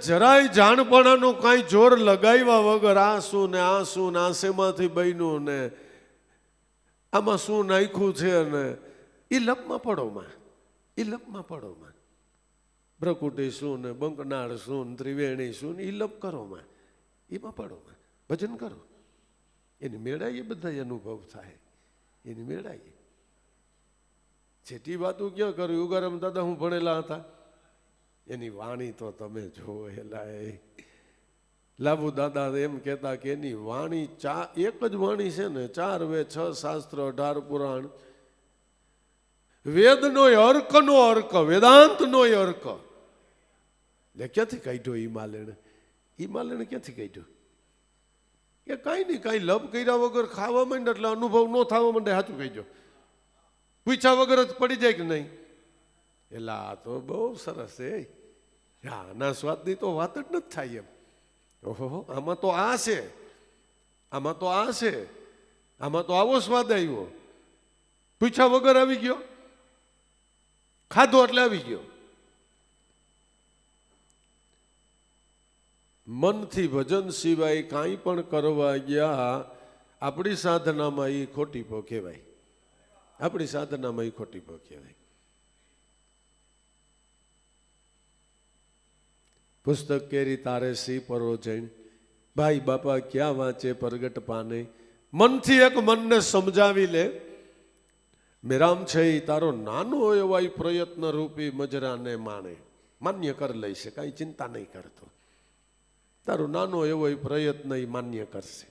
જરાય જાણપણાનું કાંઈ જોર લગાવ્યા વગર આ શું ને આ શું ને આસેમાંથી બન્યું ને આમાં શું નાખ્યું છે, અને એ લપમાં પડોમાં, એ લપમાં પડોમાં. બ્રકુટી શું ને બંકનાળ શું ને ત્રિવેણી શું ને એ લપ કરોમાં, એમાં પડોમાં ભજન કરો. એની મેળાઈએ બધા અનુભવ થાય, એની મેળાઈએ. છેટી વાતું ક્યાં કર્યું? ઉગારામ દાદા હું ભણેલા હતા, એની વાણી તો તમે જોયેલા. લાભુ દાદા એમ કહેતા કે એની વાણી એક જ વાણી છે ને, 4 વેદ 6 શાસ્ત્ર 18 પુરાણ, વેદનો અર્કનો અર્ક, વેદાંતનો અર્ક. લે ક્યાંથી કાઢ્યો હિમાલયને ક્યાંથી કાઢ્યો? એ કાંઈ નહીં, કાંઈ લપ કર્યા વગર ખાવા માંડે એટલે અનુભવ ન થવા માંડે. સાચું કહેજો, પૂછ્યા વગર જ પડી જાય કે નહીં? એટલે આ તો બહુ સરસ છે. આના સ્વાદની તો વાત જ નથી થાય એમ. ઓહો, આમાં તો આ છે, આમાં તો આ છે, આમાં તો આવો સ્વાદ આવ્યો. પૂછ્યા વગર આવી ગયો, ખાધો એટલે આવી ગયો. મનથી ભજન સિવાય કાંઈ પણ કરવા ગયા આપણી સાધનામાં એ ખોટીપો કહેવાય. આપણી સાધનામાં એ ખોટીપો કહેવાય. પુસ્તક કેરી તારે સી પરો જૈન, ભાઈ બાપા ક્યાં વાંચે પ્રગટ પાને. મનથી એક મનને સમજાવી લે, મેરામ છે એ તારો નાનો એવો પ્રયત્ન રૂપી મજરાને માણે. માન્ય કરી લઈશે, કાંઈ ચિંતા નહીં કરતો. તારો નાનો એવો પ્રયત્ન એ માન્ય કરશે.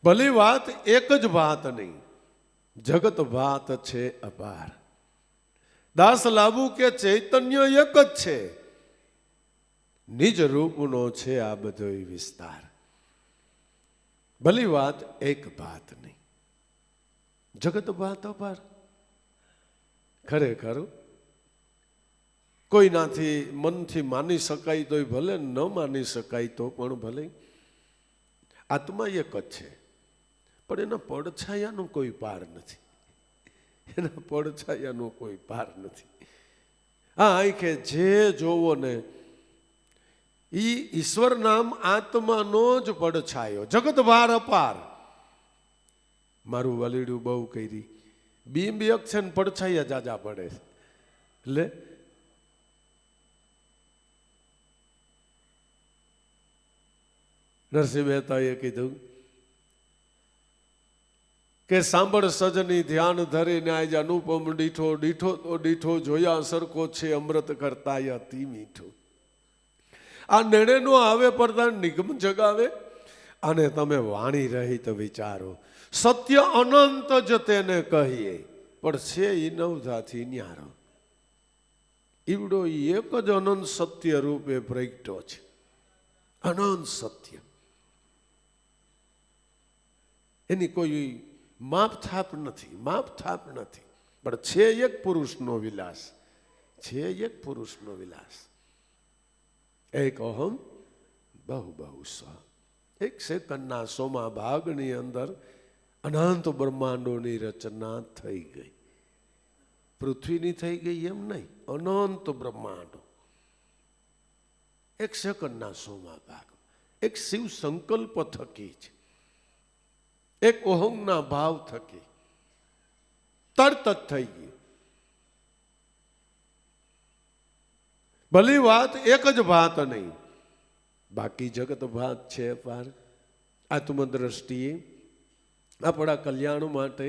ભલી વાત એક જ વાત નહીં, જગત વાત છે અપાર. દાસ લાભુ કે ચૈતન્ય એક જ છે, નિજ રૂપનો છે આ બધો વિસ્તાર. ભલી વાત એક વાત નહીં, જગત વાત અપાર. ખરેખર કોઈનાથી મનથી માની શકાય તોય ભલે, ન માની શકાય તો પણ ભલે. આત્મા એક જ છે, પણ એના પડછાયાનો કોઈ પાર નથી. એના પડછાયાનો કોઈ પાર નથી. આ આંખે જે જોવો ને ઈ ઈશ્વર નામ આત્માનો જ પડછાયો. જગત ભાર અપાર. મારું વલીડું બહુ કરી, બિંબ એક છે ને પડછાયા જાજા પડે. એટલે નરસિંહ મહેતાએ કીધું કે સાંભળ સજની ધ્યાન ધરીને આજ અનુપમ ડીઠો, ડીઠો તો ડીઠો જોયા સરખો છે અમૃત કરતા અતિ મીઠો. આ નેણે નો આવે પડતા નિગમ જગાવે, અને તમે વાણી રહિત વિચારો. સત્ય અનંત જ તેને કહીએ, પણ છે એ નવધાથી ન્યારો. ઈવડો એક જ અનંત સત્ય રૂપે પ્રગટો છે. અનંત સત્ય, એની કોઈ માપ થાપ નથી, માપ થાપ નથી. પણ છે એક પુરુષનો વિલાસ, છે એક પુરુષનો વિલાસ. એક અહમ બહુ બહુ સ. એક સેકન્ડના 100મા ભાગની અંદર અનંત બ્રહ્માંડોની રચના થઈ ગઈ. પૃથ્વીની થઈ ગઈ એમ નહીં, અનંત બ્રહ્માંડો એક સેકન્ડના 100મા ભાગ, એક શિવ સંકલ્પ થકી છે, એક ઓહંગના ભાવ થકી તરત જ થઈ ગયું. ભલી વાત એક જ વાત નહીં, બાકી જગત ભાત છે પાર. આત્મદ્રષ્ટિએ આપણા કલ્યાણ માટે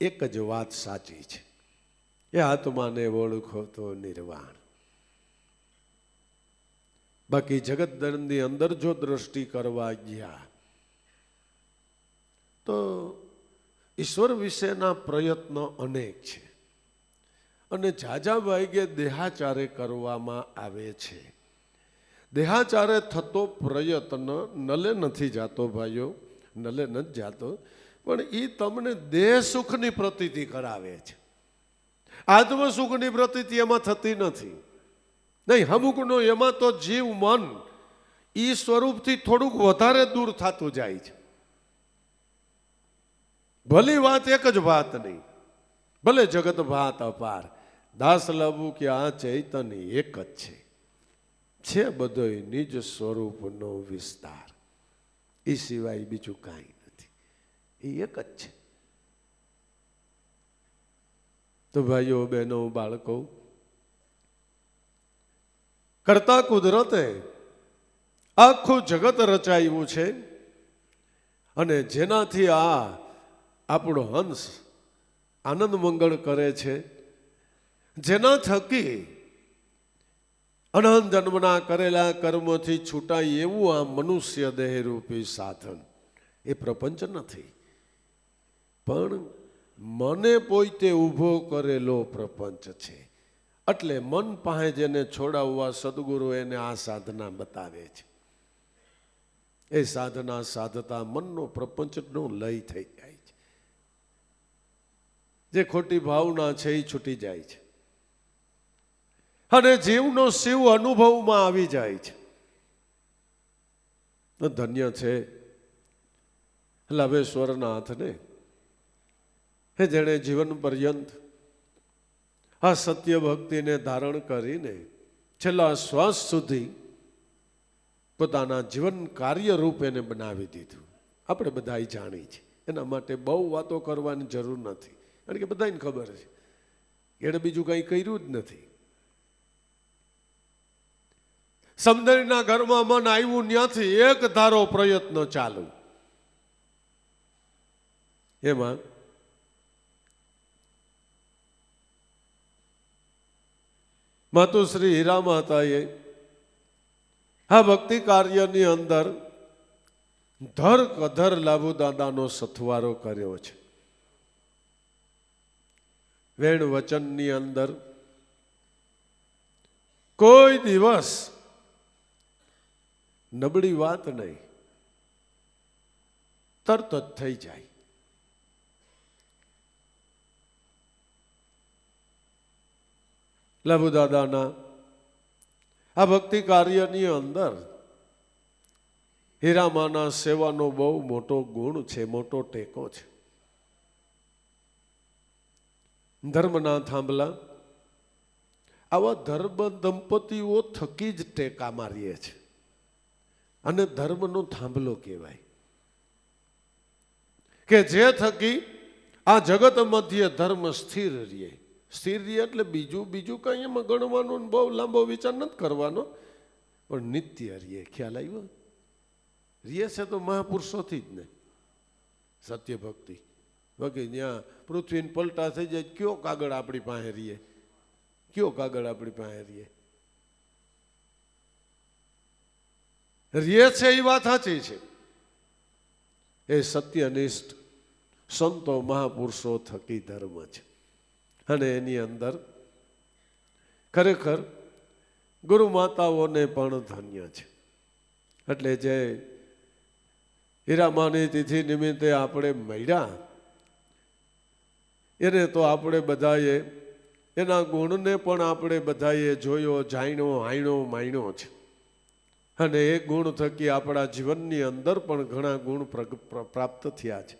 એક જ વાત સાચી છે, એ આત્માને ઓળખો તો નિર્વાણ. બાકી જગત ધર્મની અંદર જો દ્રષ્ટિ કરવા ગયા તો ઈશ્વર વિશેના પ્રયત્નો અનેક છે અને ઝાઝા ભાગે દેહાચારે કરવામાં આવે છે. દેહાચારે થતો પ્રયત્ન નલે નથી જાતો ભાઈઓ, નલે નથી જાતો, પણ એ તમને દેહ સુખની પ્રતીતિ કરાવે છે. આત્મ સુખની પ્રતીતિ એમાં થતી નથી. નહીં, અમુકનો એમાં તો જીવ મન એ સ્વરૂપથી થોડુંક વધારે દૂર થતું જાય છે. ભલી વાત એક જ વાત નહીં, ભલે જગત ભાત અપાર, દાસ લાવવું કે આ ચૈતન્ય એક જ છે બધોય નિજ સ્વરૂપનો વિસ્તાર. એ સિવાય બીજું કાંઈ નથી, એ એક જ છે. તો ભાઈઓ બહેનો બાળકો, કરતા કુદરતે આખું જગત રચાયું છે અને જેનાથી આ આપણો હંસ આનંદ મંગળ કરે છે, જેના થકી અનંત જન્મના કરેલા કર્મથી છૂટાય એવું આ મનુષ્ય દેહરૂપી સાધન એ પ્રપંચ નથી, પણ મને પોતે ઊભો કરેલો પ્રપંચ છે. એટલે મન પાસે જેને છોડાવવા સદગુરુ એને આ સાધના બતાવે છે. એ સાધના સાધતા મનનો પ્રપંચનો લય થઈ જાય છે. જે ખોટી ભાવના છે એ છૂટી જાય છે અને જીવનો શિવ અનુભવમાં આવી જાય છે. ધન્ય છે લાભેશ્વરનાથને, હે જેણે જીવન પર્યંત આ સત્ય ભક્તિને ધારણ કરીને છેલ્લા શ્વાસ સુધી પોતાના જીવન કાર્ય રૂપ એને બનાવી દીધું. આપણે બધા જાણી છે, એના માટે બહુ વાતો કરવાની જરૂર નથી, કારણ કે બધાને ખબર છે એણે બીજું કંઈ કર્યું જ નથી. સમદરીના ઘરમાં મન આવ્યું ત્યાંથી એક ધારો પ્રયત્ન ચાલુ. એમાં માતુશ્રી હીરા માતાએ આ ભક્તિ કાર્યની અંદર ધર કધર લાભુ દાદાનો સથવારો કર્યો છે. વેણ વચનની અંદર કોઈ દિવસ નબળી વાત નહીં, તરત જ થઈ જાય. લાભુ દાદાના આ ભક્તિ કાર્યની અંદર હીરામાના સેવાનો બહુ મોટો ગુણ છે, મોટો ટેકો છે. ધર્મના થાંભલા આવા ધર્મ દંપતીઓ થકી જ ટેકા મારીએ છે અને ધર્મનો થાંભલો કહેવાય કે જે થકી આ જગત મધ્ય ધર્મ સ્થિર રહે. સ્થિર રહે એટલે બીજું કંઈ એમાં ગણવાનું બહુ લાંબો વિચાર નથી કરવાનો, પણ નિત્ય રહે. ખ્યાલ આવ્યો? રહે છે તો મહાપુરુષોથી જ ને. સત્ય ભક્તિ બાકી ત્યાં પૃથ્વીને પલટા થઈ જાય, કયો કાગળ આપણી પાસે રહીએ? કયો કાગળ આપણી પાસે રહીએ? રહે છે એ વાત સાચી છે. એ સત્યનિષ્ઠ સંતો મહાપુરુષો થકી ધર્મ છે અને એની અંદર ખરેખર ગુરુ માતાઓને પણ ધન્ય છે. એટલે જે હીરામાની તિથિ નિમિત્તે આપણે મળ્યા એને તો આપણે બધાએ એના ગુણને પણ આપણે બધાએ જોયો, જાણ્યો, હાણ્યો, માણ્યો છે. અને એ ગુણ થકી આપણા જીવનની અંદર પણ ઘણા ગુણ પ્રાપ્ત થયા છે.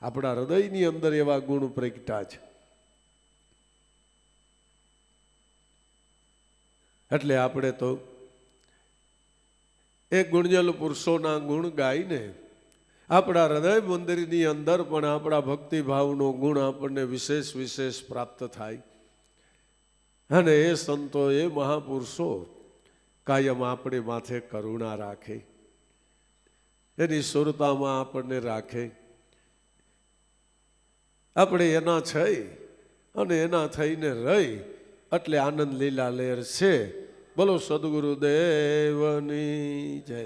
આપણા હૃદયની અંદર એવા ગુણ પ્રગટ્યા છે. એટલે આપણે તો એ ગુણજલ પુરુષોના ગુણ ગાઈને આપણા હૃદય મંદિરની અંદર પણ આપણા ભક્તિભાવનો ગુણ આપણને વિશેષ વિશેષ પ્રાપ્ત થાય. અને એ સંતો એ મહાપુરુષો કાયમ આપણે માથે કરુણા રાખે, એની સુરતામાં આપણને રાખે. આપણે એના થઈ અને એના થઈને રહી એટલે આનંદ લીલા લહેર છે. બોલો સદગુરુદેવની જય.